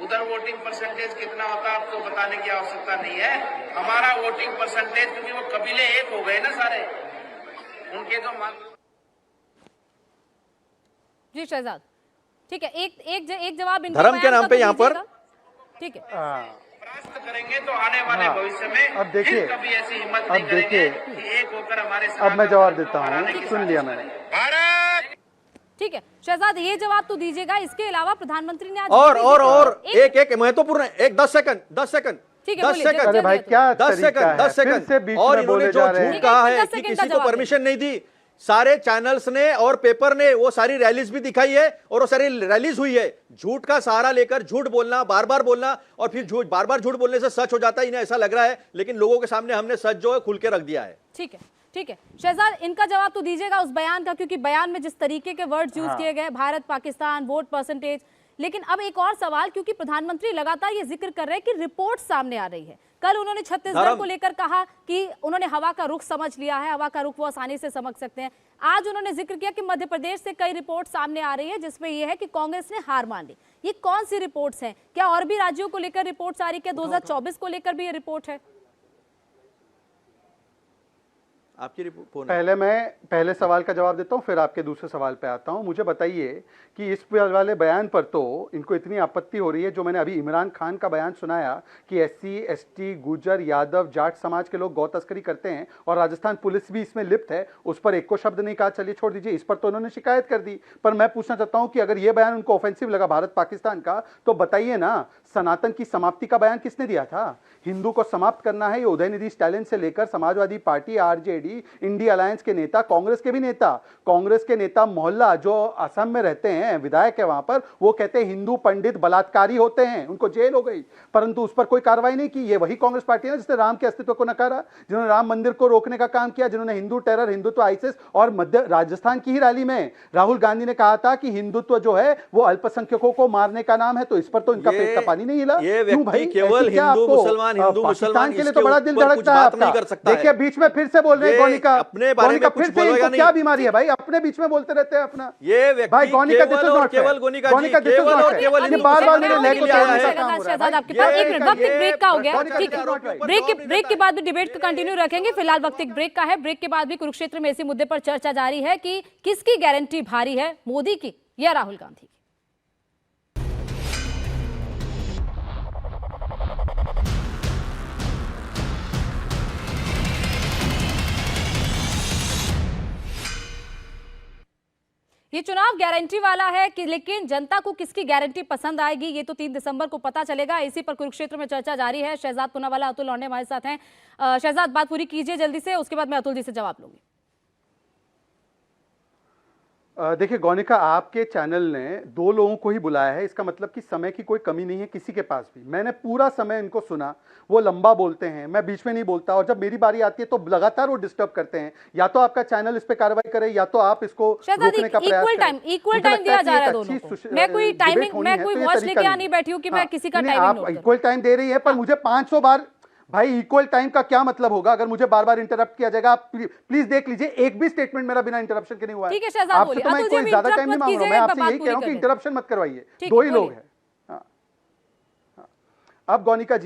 उधर वोटिंग परसेंटेज कितना होता है आपको बताने की आवश्यकता नहीं है। हमारा वोटिंग परसेंटेज, क्योंकि वो कबीले एक हो गए ना सारे, उनके जो जी शहजाद, ठीक है, एक जवाब धर्म के नाम पे यहाँ पर, ठीक है, परास्त करेंगे तो आने वाले भविष्य में अब देखिए, कभी ऐसी हिम्मत नहीं करेंगे कि एक होकर हमारे। अब मैं जवाब देता हूँ, सुन लिया मैंने। ठीक है शहजाद, ये जवाब तो दीजिएगा। इसके अलावा प्रधानमंत्री ने आज और एक महत्वपूर्ण, एक 10 सेकंड 10 सेकंड। अरे भाई क्या 10 सेकंड। और इन्होंने जो झूठ कहा है कि किसी को परमिशन नहीं दी, सारे चैनल्स ने और पेपर ने वो सारी रैलीज भी दिखाई है और वो सारी रैलीज हुई है। झूठ का सहारा लेकर झूठ बोलना, बार बार बोलना, और फिर झूठ बार बार झूठ बोलने से सच हो जाता है। इन्हें ऐसा लग रहा है, लेकिन लोगों के सामने हमने सच जो है खुल के रख दिया है। ठीक है ठीक है शहजाद, इनका जवाब तो दीजिएगा उस बयान का, क्योंकि बयान में जिस तरीके के वर्ड्स यूज किए गए, भारत पाकिस्तान, वोट परसेंटेज। लेकिन अब एक और सवाल, क्योंकि प्रधानमंत्री लगातार ये जिक्र कर रहे हैं कि रिपोर्ट सामने आ रही है। कल उन्होंने छत्तीसगढ़ को लेकर कहा कि उन्होंने हवा का रुख समझ लिया है, हवा का रुख वो आसानी से समझ सकते हैं। आज उन्होंने जिक्र किया कि मध्य प्रदेश से कई रिपोर्ट सामने आ रही है जिसमें यह है कि कांग्रेस ने हार मान ली। ये कौन सी रिपोर्ट्स हैं? क्या और भी राज्यों को लेकर रिपोर्ट्स आ रही है? क्या 2024 को लेकर भी ये रिपोर्ट है? आपकी रिपोर्ट पहले सवाल का जवाब देता हूं, फिर आपके दूसरे सवाल पे आता हूं। मुझे बताइए कि इस वाले बयान पर तो इनको इतनी आपत्ति हो रही है, जो मैंने अभी इमरान खान का बयान सुनाया कि SC ST गुर्जर यादव जाट समाज के लोग गौ तस्करी करते हैं और राजस्थान पुलिस भी इसमें लिप्त है, उस पर एक को शब्द नहीं कहा। चलिए छोड़ दीजिए, इस पर तो उन्होंने शिकायत कर दी। पर मैं पूछना चाहता हूं कि अगर ये बयान उनको ऑफेंसिव लगा भारत पाकिस्तान का, तो बताइए ना, सनातन की समाप्ति का बयान किसने दिया था? हिंदू को समाप्त करना है ये उदयनिधि स्टालिन से लेकर Samajwadi party, RJD, India alliance के नेता, कांग्रेस के नेता मोहल्ला जो असम में रहते हैं, विधायक है वहां पर, वो कहते हैं हिंदू पंडित बलात्कारी होते हैं, उनको जेल हो गई, परंतु उस पर कोई कार्रवाई नहीं की। ये वही कांग्रेस पार्टी है जिसने राम के अस्तित्व को नकारा, जिन्होंने राम मंदिर को रोकने का काम किया, जिन्होंने हिंदू टेरर, हिंदुत्व, आईसिस और मध्य राजस्थान की ही रैली में राहुल गांधी ने कहा था कि हिंदुत्व जो है वो अल्पसंख्यकों को मारने का नाम है। तो इस पर तो इनका पेट का पानी नहीं हिला। क्यों भाई? केवल हिंदू मुसलमान के लिए तो बड़ा दिल धड़कता है आपका। देखिए बीच में फिर से बोल रहे हैं गौनिका, अपने बारे में कुछ बोलेगा नहीं। क्या बीमारी है भाई, अपने बीच में बोलते रहते हैं अपना। ये भाई गौनिका दिस इज नॉट केवल गौनिका जी, बार-बार मेरे लेग को तोड़ने का काम हो रहा है। शहजाद आपके पास एक मिनट, वक्त एक ब्रेक का हो गया, ठीक है। ब्रेक के बाद भी डिबेट को कंटिन्यू रखेंगे। फिलहाल वक्त एक ब्रेक का है। ब्रेक के बाद भी कुरुक्षेत्र में इसी मुद्दे पर चर्चा जारी है कि किसकी गारंटी भारी है, मोदी की या राहुल गांधी की। ये चुनाव गारंटी वाला है कि, लेकिन जनता को किसकी गारंटी पसंद आएगी ये तो 3 दिसंबर को पता चलेगा। इसी पर कुरुक्षेत्र में चर्चा जारी है। शहजाद पूनावाला, अतुल लौंडे हमारे साथ हैं। शहजाद, बात पूरी कीजिए जल्दी से, उसके बाद मैं अतुल जी से जवाब लूंगी। देखिए गौनिका, आपके चैनल ने 2 लोगों को ही बुलाया है, इसका मतलब कि समय की कोई कमी नहीं है किसी के पास भी। मैंने पूरा समय इनको सुना, वो लंबा बोलते हैं, मैं बीच में नहीं बोलता, और जब मेरी बारी आती है तो लगातार वो डिस्टर्ब करते हैं। या तो आपका चैनल इस पे कार्रवाई करे, या तो आप इसको रोकने का प्रयास करें। इक्वल टाइम दिया जा रहा है दोनों को। मैं कोई टाइमिंग, मैं कोई वॉच लेके आ नहीं बैठी हूँ कि मैं किसी का टाइमिंग नोट करूं। इक्वल टाइम दे रही है, पर मुझे 500 बार, भाई इक्वल टाइम का क्या मतलब होगा अगर मुझे बार बार इंटरप्ट किया जाएगा? आप प्लीज देख लीजिए, एक भी स्टेटमेंट मेरा बिना इंटरप्शन के नहीं हुआ है। ठीक है शहजाद, बोलिए। तो मैं कोई ज्यादा टाइम नहीं मांग रहा हूं, मैं आपसे यही कह रहा हूं कि इंटरप्शन मत करवाइए। 2 ही लोग हैं। अब गौनिका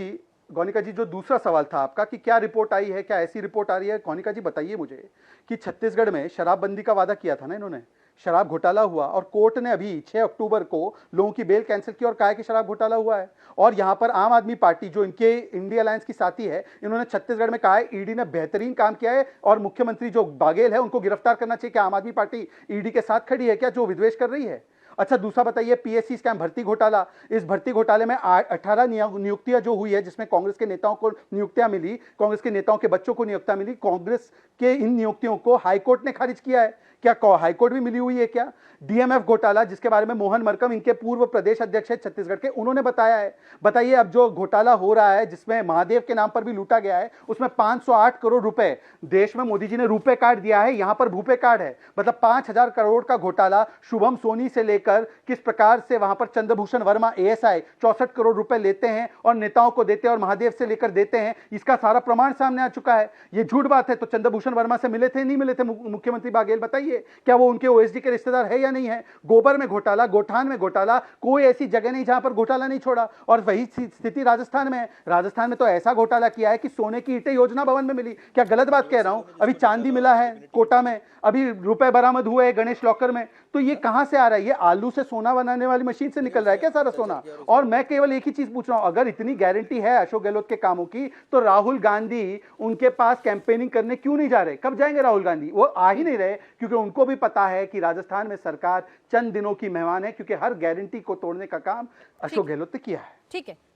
जी जो दूसरा सवाल था आपका कि क्या रिपोर्ट आई है, क्या ऐसी रिपोर्ट आ रही है, गौनिका जी बताइए मुझे कि छत्तीसगढ़ में शराबबंदी का वादा किया था ना इन्होंने, शराब घोटाला हुआ और कोर्ट ने अभी 6 अक्टूबर को लोगों की बेल कैंसिल की और कहा कि शराब घोटाला हुआ है। और यहां पर आम आदमी पार्टी जो इनके इंडिया अलायंस की साथी है, इन्होंने छत्तीसगढ़ में कहा है ईडी ने बेहतरीन काम किया है और मुख्यमंत्री जो बाघेल है उनको गिरफ्तार करना चाहिए। क्या आम आदमी पार्टी ईडी के साथ खड़ी है क्या, जो विद्वेष कर रही है? अच्छा दूसरा बताइए, PSC स्कैम, भर्ती घोटाला। इस भर्ती घोटाले में 18 नियुक्तियां जो हुई है, जिसमें कांग्रेस के नेताओं को नियुक्तियां मिली, कांग्रेस के नेताओं के बच्चों को नियुक्तियां मिली, कांग्रेस के इन नियुक्तियों को हाईकोर्ट ने खारिज किया है। क्या हाईकोर्ट भी मिली हुई है क्या? DMF घोटाला, जिसके बारे में मोहन मरकम, इनके पूर्व प्रदेश अध्यक्ष है छत्तीसगढ़ के, उन्होंने बताया है। बताइए अब जो घोटाला हो रहा है जिसमें महादेव के नाम पर भी लूटा गया है, उसमें 508 करोड़ रुपए देश में मोदी जी ने रुपए कार्ड दिया है, यहां पर भूपे कार्ड है। मतलब 5000 करोड़ का घोटाला शुभम सोनी से लेकर किस प्रकार से वहां पर चंद्रभूषण वर्मा ASI 64 करोड़ रुपए लेते हैं और नेताओं को देते हैं और महादेव से लेकर देते हैं, इसका सारा प्रमाण सामने आ चुका है। ये झूठ बात है। तो चंद्रभूषण वर्मा से मिले थे नहीं मिले थे मुख्यमंत्री बाघेल? बताइए क्या वो उनके OSD के रिश्तेदार है या नहीं है? गोबर में घोटाला, गोठान में घोटाला, कोई ऐसी जगह नहीं जहां पर घोटाला नहीं छोड़ा। और वही स्थिति राजस्थान में है। राजस्थान में तो ऐसा घोटाला किया है कि सोने की ईंटें योजना भवन में मिली। क्या गलत बात कह रहा हूं? अभी चांदी मिला है कोटा में, अभी रुपए बरामद हुए गणेश लॉकर में। तो ये कहां से आ रहा है? ये आलू से सोना बनाने वाली मशीन से निकल रहा है क्या सारा सोना? और मैं केवल एक ही चीज पूछ रहा हूं, अगर इतनी गारंटी है अशोक गहलोत के कामों की, तो राहुल गांधी उनके पास कैंपेनिंग करने क्यों नहीं जा रहे? कब जाएंगे राहुल गांधी? वो आ ही नहीं रहे, क्योंकि उनको भी पता है कि राजस्थान में सरकार चंद दिनों की मेहमान है, क्योंकि हर गारंटी को तोड़ने का काम अशोक गहलोत ने किया है।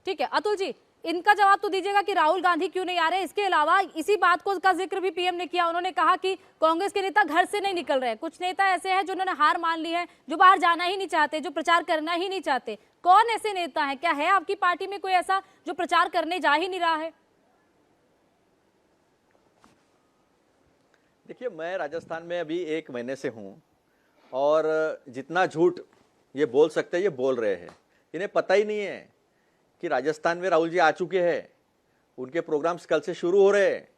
ठीक है अतुल जी, इनका जवाब तो दीजिएगा कि राहुल गांधी क्यों नहीं आ रहे। इसके अलावा इसी बात को का जिक्र भी PM ने किया। उन्होंने कहा कि कांग्रेस के नेता घर से नहीं निकल रहे। कुछ नेता ऐसे हैं जिन्होंने हार मान ली है, जो बाहर जाना ही नहीं चाहते, जो प्रचार करना ही नहीं चाहते। कौन ऐसे नेता हैं? क्या है आपकी पार्टी में कोई ऐसा जो प्रचार करने जा ही नहीं रहा है? देखिए, मैं राजस्थान में अभी 1 महीने से हूँ और जितना झूठ ये बोल सकते हैं ये बोल रहे हैं। इन्हें पता ही नहीं है कि राजस्थान में राहुल जी आ चुके हैं, उनके प्रोग्राम्स कल से शुरू हो रहे हैं।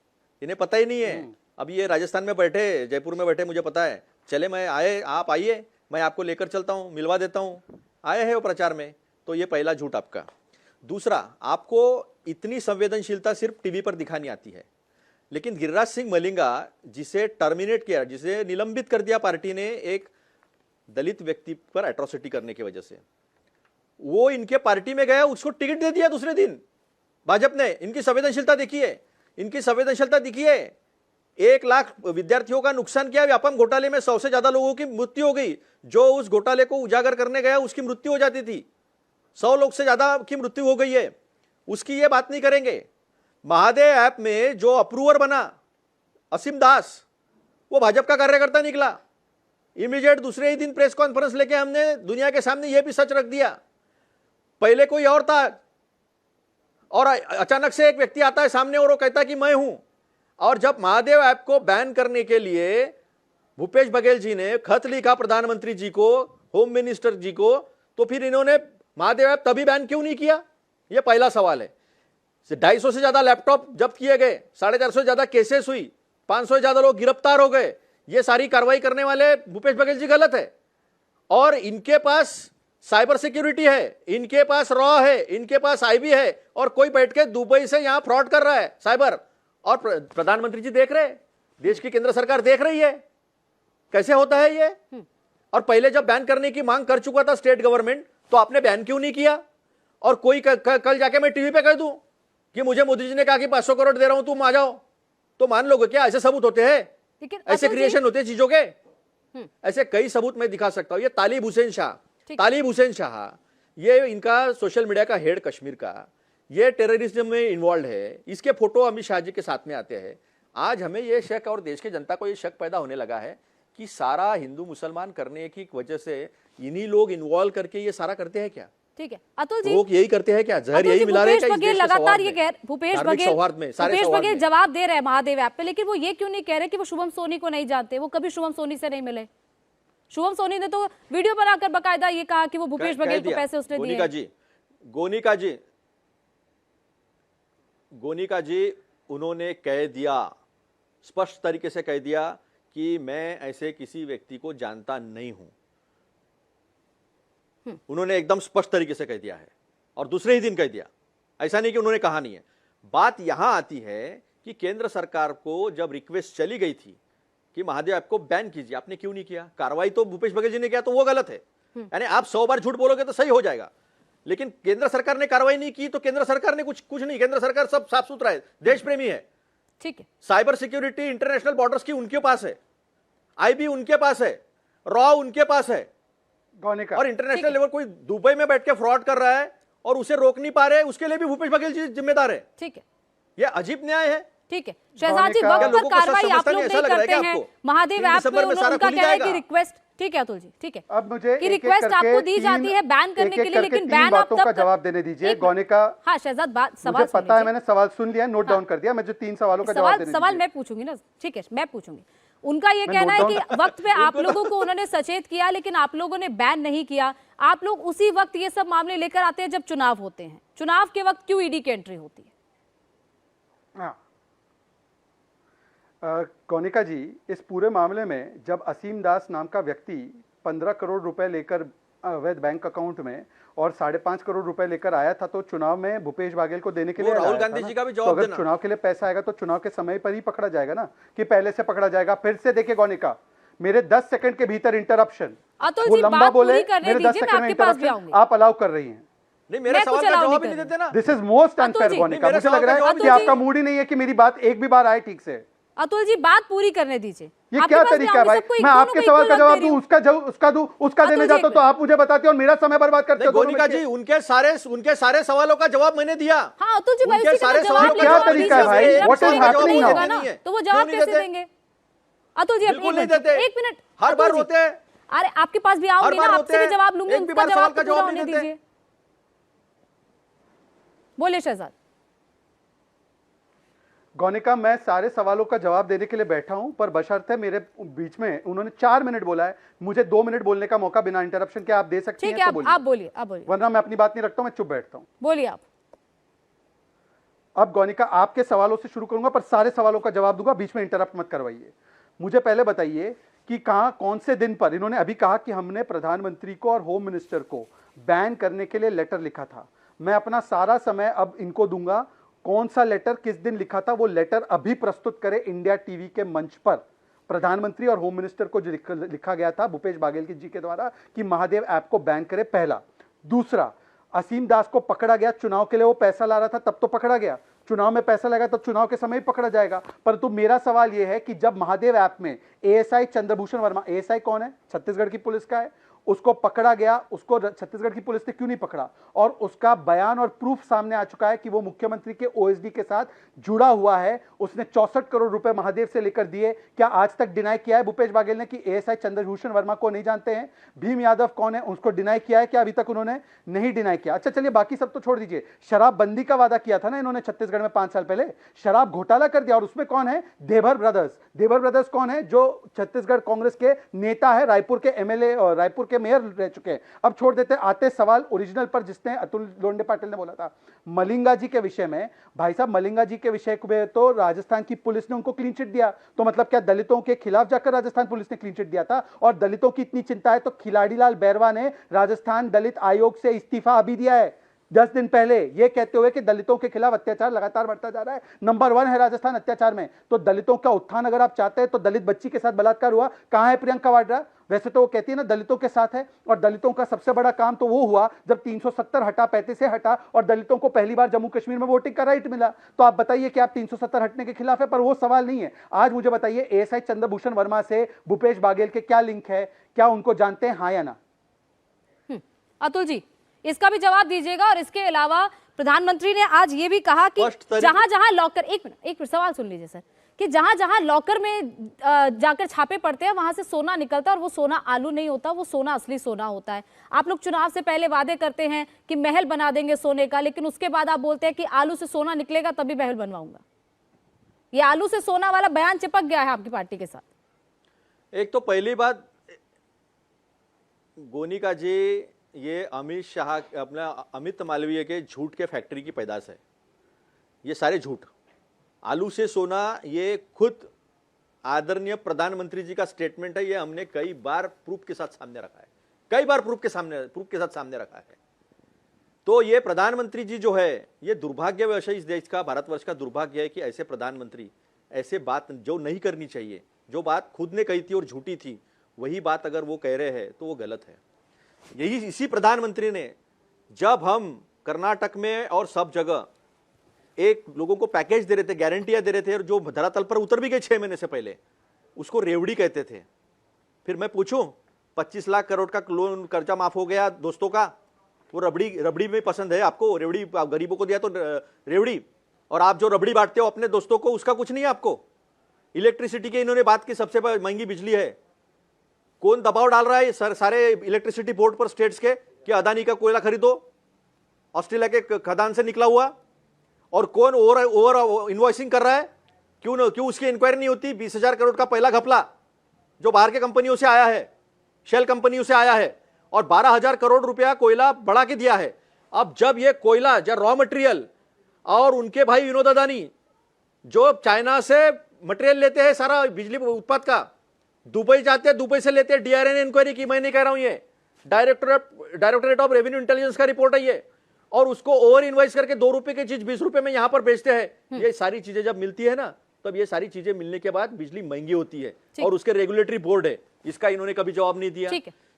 इन्हें पता ही नहीं है। अभी ये राजस्थान में बैठे, जयपुर में बैठे, मुझे पता है। चले, मैं आए, आप आइए, मैं आपको लेकर चलता हूँ, मिलवा देता हूँ। आए हैं वो प्रचार में। तो ये पहला झूठ आपका। दूसरा, आपको इतनी संवेदनशीलता सिर्फ टीवी पर दिखानी आती है, लेकिन गिरिराज सिंह मलिंगा जिसे टर्मिनेट किया, जिसे निलंबित कर दिया पार्टी ने एक दलित व्यक्ति पर एट्रोसिटी करने की वजह से, वो इनके पार्टी में गया, उसको टिकट दे दिया दूसरे दिन भाजपा ने। इनकी संवेदनशीलता देखिए, इनकी संवेदनशीलता देखिए। 1 लाख विद्यार्थियों का नुकसान किया। व्यापम घोटाले में 100 से ज्यादा लोगों की मृत्यु हो गई। जो उस घोटाले को उजागर करने गया उसकी मृत्यु हो जाती थी। 100 लोग से ज्यादा की मृत्यु हो गई है, उसकी ये बात नहीं करेंगे। महादेव ऐप में जो अप्रूवर बना असीम दास, वो भाजपा का कार्यकर्ता निकला। इमीडिएट दूसरे ही दिन प्रेस कॉन्फ्रेंस लेके हमने दुनिया के सामने ये भी सच रख दिया। पहले कोई और था और अचानक से एक व्यक्ति आता है सामने और वो कहता है कि मैं हूं। और जब महादेव ऐप को बैन करने के लिए भूपेश बघेल जी ने खत लिखा प्रधानमंत्री जी को, होम मिनिस्टर जी को, तो फिर इन्होंने महादेव ऐप तभी बैन क्यों नहीं किया? यह पहला सवाल है। 250 से ज्यादा लैपटॉप जब्त किए गए, 450 से ज्यादा केसेस हुई, 500 से ज्यादा लोग गिरफ्तार हो गए। ये सारी कार्रवाई करने वाले भूपेश बघेल जी गलत है। और इनके पास साइबर सिक्योरिटी है, इनके पास रॉ है, इनके पास आईबी है, और कोई बैठ के दुबई से यहां फ्रॉड कर रहा है साइबर। और प्रधानमंत्री जी देख रहे हैं, देश की केंद्र सरकार देख रही है कैसे होता है ये। और पहले जब बैन करने की मांग कर चुका था स्टेट गवर्नमेंट, तो आपने बैन क्यों नहीं किया? और कोई कल जाके मैं टीवी पे कह दूं कि मुझे मोदी जी ने कहा कि 500 करोड़ दे रहा हूं, तुम आ जाओ, तो मान लोगे क्या? ऐसे सबूत होते हैं, ऐसे क्रिएशन होते हैं चीजों के। ऐसे कई सबूत मैं दिखा सकता हूं। ये तालिब हुसैन शाह, ये इनका सोशल मीडिया का हेड कश्मीर का, ये टेररिज्म में इन्वॉल्व है। इसके फोटो अमित शाह जी के साथ में आते हैं। आज हमें यह शक और देश की जनता को यह शक पैदा होने लगा है कि सारा हिंदू मुसलमान करने की वजह से इन्हीं लोग इन्वॉल्व करके ये सारा करते हैं क्या? ठीक है अतुल जी, लोग यही करते हैं क्या? जहर यही मिला रहे हैं क्या? लगातार ये कह भूपेश बघेल जवाब दे रहे हैं महादेव ऐप पे, लेकिन वो ये क्यों नहीं कह रहे कि वो शुभम सोनी को नहीं जानते? वो कभी शुभम सोनी से नहीं मिले। शुभम सोनी ने तो वीडियो बनाकर बकायदा ये कहा कि वो भूपेश बघेल को पैसे उसने दिए। गोनिका जी उन्होंने कह दिया, स्पष्ट तरीके से कह दिया कि मैं ऐसे किसी व्यक्ति को जानता नहीं हूं। उन्होंने एकदम स्पष्ट तरीके से कह दिया है और दूसरे ही दिन कह दिया। ऐसा नहीं कि उन्होंने कहा नहीं है। बात यहां आती है कि केंद्र सरकार को जब रिक्वेस्ट चली गई थी कि महादेव ऐप को बैन कीजिए, आपने क्यों नहीं किया? कार्रवाई तो भूपेश बघेल जी ने किया, तो वो गलत है। यानी आप 100 बार झूठ बोलोगे तो सही हो जाएगा, लेकिन केंद्र सरकार ने कार्रवाई नहीं की तो केंद्र सरकार ने कुछ नहीं। केंद्र सरकार सब साफ सुथरा है, देश प्रेमी है। ठीक है, साइबर सिक्योरिटी इंटरनेशनल बॉर्डर्स की उनके पास है, आईबी उनके पास है, रॉ उनके पास है। और इंटरनेशनल लेवल कोई दुबई में बैठ के फ्रॉड कर रहा है और उसे रोक नहीं पा रहे, उसके लिए भी भूपेश बघेल जी जिम्मेदार है। ठीक है, यह अजीब न्याय है। ठीक है शहजाद जी, वक्त पर कार्रवाई आप लोग नहीं करते हैं। महादेव ऐप पे उनका क्या है कि रिक्वेस्ट, ठीक है अतुल जी, ठीक है, अब मुझे कि रिक्वेस्ट आपको दी जाती है बैन करने के लिए, लेकिन बैन आप तब जवाब देने दीजिए। गोनिका, हाँ शहजाद, बात सवाल पता है, मैंने सवाल सुन लिया, नोट डाउन कर दिया। मैं जो 3 सवालों का सवाल मैं पूछूंगी ना, ठीक है मैं पूछूंगी। उनका ये कहना है कि वक्त पे आप लोगों को उन्होंने सचेत किया, लेकिन आप लोगों ने बैन नहीं किया। आप लोग उसी वक्त ये सब मामले लेकर आते हैं जब चुनाव होते हैं। चुनाव के वक्त क्यों ईडी की एंट्री होती है? कौनिका जी, इस पूरे मामले में जब असीम दास नाम का व्यक्ति 15 करोड़ रुपए लेकर अवैध बैंक अकाउंट में और 5.5 करोड़ रुपए लेकर आया था, तो चुनाव में भूपेश बघेल को देने के लिए राहुल गांधी जी का भी जवाब देना। तो अगर चुनाव के लिए पैसा आएगा तो चुनाव के समय पर ही पकड़ा जाएगा ना, कि पहले से पकड़ा जाएगा? फिर से देखिए गौनिका, मेरे 10 सेकंड के भीतर इंटरप्शन, वो लंबा बोले, मेरे 10 सेकंड में इंटरप्शन आप अलाउ कर रही हैं। नहीं, मेरे सवाल का जवाब ही नहीं देते ना। दिस इज मोस्ट अनफेयर गौनिका। मुझे लग रहा है कि आपका मूड ही नहीं है कि मेरी बात एक भी बार आए ठीक से। अतुल जी बात पूरी करने दीजिए। ये क्या तरीका है भाई? मैं आपके सवाल का जवाब दूं, उसका देने जाता तो आप मुझे बताते और मेरा समय बर्बाद करते हो। गोनिका जी, उनके सारे सवालों का जवाब मैंने दिया। हाँ अतुल जी, उनके सारे सवाल क्या तरीका है भाई? What is happening now? तो वो जवाब कैसे देंगे? अतुल जी बिल्कुल नहीं देते, 1 मिनट, हर बार रोते हैं। अरे आपके पास भी आऊंगी ना, आपसे भी जवाब लूंगी, उनका जवाब पूरा होने दीजिए। बोलिए शहजाद। गौनिका, मैं सारे सवालों का जवाब देने के लिए बैठा हूं, पर बशर्ते मेरे बीच में उन्होंने 4 मिनट बोला है, मुझे 2 मिनट बोलने का मौका बिना इंटरप्शन के आप दे सकती ठीक हैं है, तो आप बोलिए, आप बोलिए, वरना मैं अपनी बात नहीं रखता हूं, मैं चुप बैठता हूं। बोलिए आप। अब गौनिका, आपके सवालों से शुरू करूंगा, पर सारे सवालों का जवाब दूंगा, बीच में इंटरप्ट मत करवाइए। मुझे पहले बताइए कि कहां, कौन से दिन पर इन्होंने अभी कहा कि हमने प्रधानमंत्री को और होम मिनिस्टर को बैन करने के लिए लेटर लिखा था। मैं अपना सारा समय अब इनको दूंगा, कौन सा लेटर किस दिन लिखा था, वो लेटर अभी प्रस्तुत करे इंडिया टीवी के मंच पर। प्रधानमंत्री और होम मिनिस्टर को जो लिखा गया था भूपेश बाघेल जी के द्वारा कि महादेव ऐप को बैन करे, पहला। दूसरा, असीम दास को पकड़ा गया, चुनाव के लिए वो पैसा ला रहा था तब तो पकड़ा गया, चुनाव में पैसा लगा तब चुनाव के समय ही पकड़ा जाएगा। परंतु मेरा सवाल यह है कि जब महादेव ऐप में एएसआई चंद्रभूषण वर्मा, एएसआई कौन है, छत्तीसगढ़ की पुलिस का है, उसको पकड़ा गया, उसको छत्तीसगढ़ की पुलिस ने क्यों नहीं पकड़ा? और उसका बयान और प्रूफ सामने आ चुका है कि वो मुख्यमंत्री के ओएसडी के साथ जुड़ा हुआ है। उसने 64 करोड़ रुपए महादेव से लेकर दिए। क्या आज तक डिनाई किया है भूपेश बाघेल ने कि एएसआई चंद्रभूषण वर्मा को नहीं जानते हैं? भीम यादव कौन है, उसको डिनाई किया है क्या? अभी तक उन्होंने नहीं डिनाई किया। अच्छा चलिए, बाकी सब तो छोड़ दीजिए। शराबबंदी का वादा किया था ना इन्होंने छत्तीसगढ़ में 5 साल पहले, शराब घोटाला कर दिया, और उसमें कौन है? देवर ब्रदर्स। देवर ब्रदर्स कौन है? जो छत्तीसगढ़ कांग्रेस के नेता है, रायपुर के एमएलए और रायपुर के मेयर रह चुके हैं। अब छोड़ देते, आते सवाल ओरिजिनल पर, जिसने अतुल लोंडे पाटिल ने बोला था मलिंगा जी के विषय में। भाई साहब, मलिंगा जी के विषय में तो राजस्थान की पुलिस ने उनको क्लीन चिट दिया, तो मतलब क्या दलितों के खिलाफ जाकर राजस्थान पुलिस ने क्लीन चिट दिया था? और दलितों की इतनी चिंता है तो खिलाड़ीलाल बैरवा ने राजस्थान दलित आयोग से इस्तीफा अभी दिया है 10 दिन पहले, यह कहते हुए कि दलितों के खिलाफ अत्याचार लगातार बढ़ता जा रहा है, नंबर 1 है राजस्थान अत्याचार में। तो दलितों का उत्थान अगर आप चाहते हैं तो दलित बच्ची के साथ बलात्कार हुआ, कहां है प्रियंका वाड्रा? वैसे तो वो कहती है ना दलितों के साथ है, और दलितों का सबसे बड़ा काम तो वो हुआ जब 370 हटा, 35 से हटा, और दलितों को पहली बार जम्मू कश्मीर में वोटिंग का राइट मिला। तो आप बताइए कि आप 370 हटने के खिलाफ है, पर वो सवाल नहीं है। आज मुझे बताइए, एएसआई चंद्रभूषण वर्मा से भूपेश बाघेल के क्या लिंक है? क्या उनको जानते हैं, हाँ या ना? अतुल जी, इसका भी जवाब दीजिएगा। और इसके अलावा प्रधानमंत्री ने आज ये भी कहा कि जहां जहां लॉकर, एक मिनट सवाल सुन लीजिए सर, कि जहां जहां लॉकर में जाकर छापे पड़ते हैं वहां से सोना निकलता है, और वो सोना आलू नहीं होता, वो सोना असली सोना होता है। आप लोग चुनाव से पहले वादे करते हैं कि महल बना देंगे सोने का, लेकिन उसके बाद आप बोलते हैं कि आलू से सोना निकलेगा तभी महल बनवाऊंगा। ये आलू से सोना वाला बयान चिपक गया है आपकी पार्टी के साथ। एक तो पहली बात, गोनिका जी, ये अमित शाह, अपना अमित मालवीय के झूठ के फैक्ट्री की पैदाश है। ये सारे झूठ, आलू से सोना, ये खुद आदरणीय प्रधानमंत्री जी का स्टेटमेंट है। ये हमने कई बार प्रूफ के साथ सामने रखा है, कई बार प्रूफ के साथ सामने रखा है। तो ये प्रधानमंत्री जी जो है, ये दुर्भाग्यवश है, इस देश का, भारतवर्ष का दुर्भाग्य है कि ऐसे प्रधानमंत्री ऐसे बात जो नहीं करनी चाहिए, जो बात खुद ने कही थी और झूठी थी, वही बात अगर वो कह रहे हैं तो वो गलत है। यही इसी प्रधानमंत्री ने, जब हम कर्नाटक में और सब जगह एक लोगों को पैकेज दे रहे थे, गारंटियां दे रहे थे, और जो धरातल पर उतर भी गए 6 महीने से पहले, उसको रेवड़ी कहते थे। फिर मैं पूछूं, 25 लाख करोड़ का लोन कर्जा माफ हो गया दोस्तों का, वो रबड़ी में पसंद है आपको? रेवड़ी गरीबों को दिया तो रेवड़ी, और आप जो रबड़ी बांटते हो अपने दोस्तों को, उसका कुछ नहीं है आपको। इलेक्ट्रिसिटी की इन्होंने बात की, सबसे महंगी बिजली है। कौन दबाव डाल रहा है सारे इलेक्ट्रिसिटी बोर्ड पर स्टेट्स के कि अदानी का कोयला खरीदो, ऑस्ट्रेलिया के खदान से निकला हुआ? और कौन ओवर इनवॉइसिंग कर रहा है? क्यों उसकी इंक्वायरी नहीं होती? 20,000 करोड़ का पहला घपला जो बाहर के कंपनियों से आया है, शेल कंपनियों से आया है, और 12,000 करोड़ रुपया कोयला बढ़ा के दिया है। अब जब ये कोयला, जब रॉ मटेरियल, और उनके भाई विनोद अदानी जो चाइना से मटेरियल लेते हैं सारा बिजली उत्पाद का, दुबई जाते हैं, दुबई से लेते हैं। डीआरआई ने इंक्वायरी की, मैं नहीं कह रहा हूं, ये डायरेक्टरेट ऑफ रेवेन्यू इंटेलिजेंस का रिपोर्ट है ये, और उसको ओवर इनवाइस करके 2 रुपए की चीज 20 रुपए में यहां पर बेचते हैं। ये सारी चीजें जब मिलती है ना, तब ये सारी चीजें मिलने के बाद बिजली महंगी होती है, और उसके रेगुलेटरी बोर्ड है, इसका इन्होंने कभी जवाब नहीं दिया।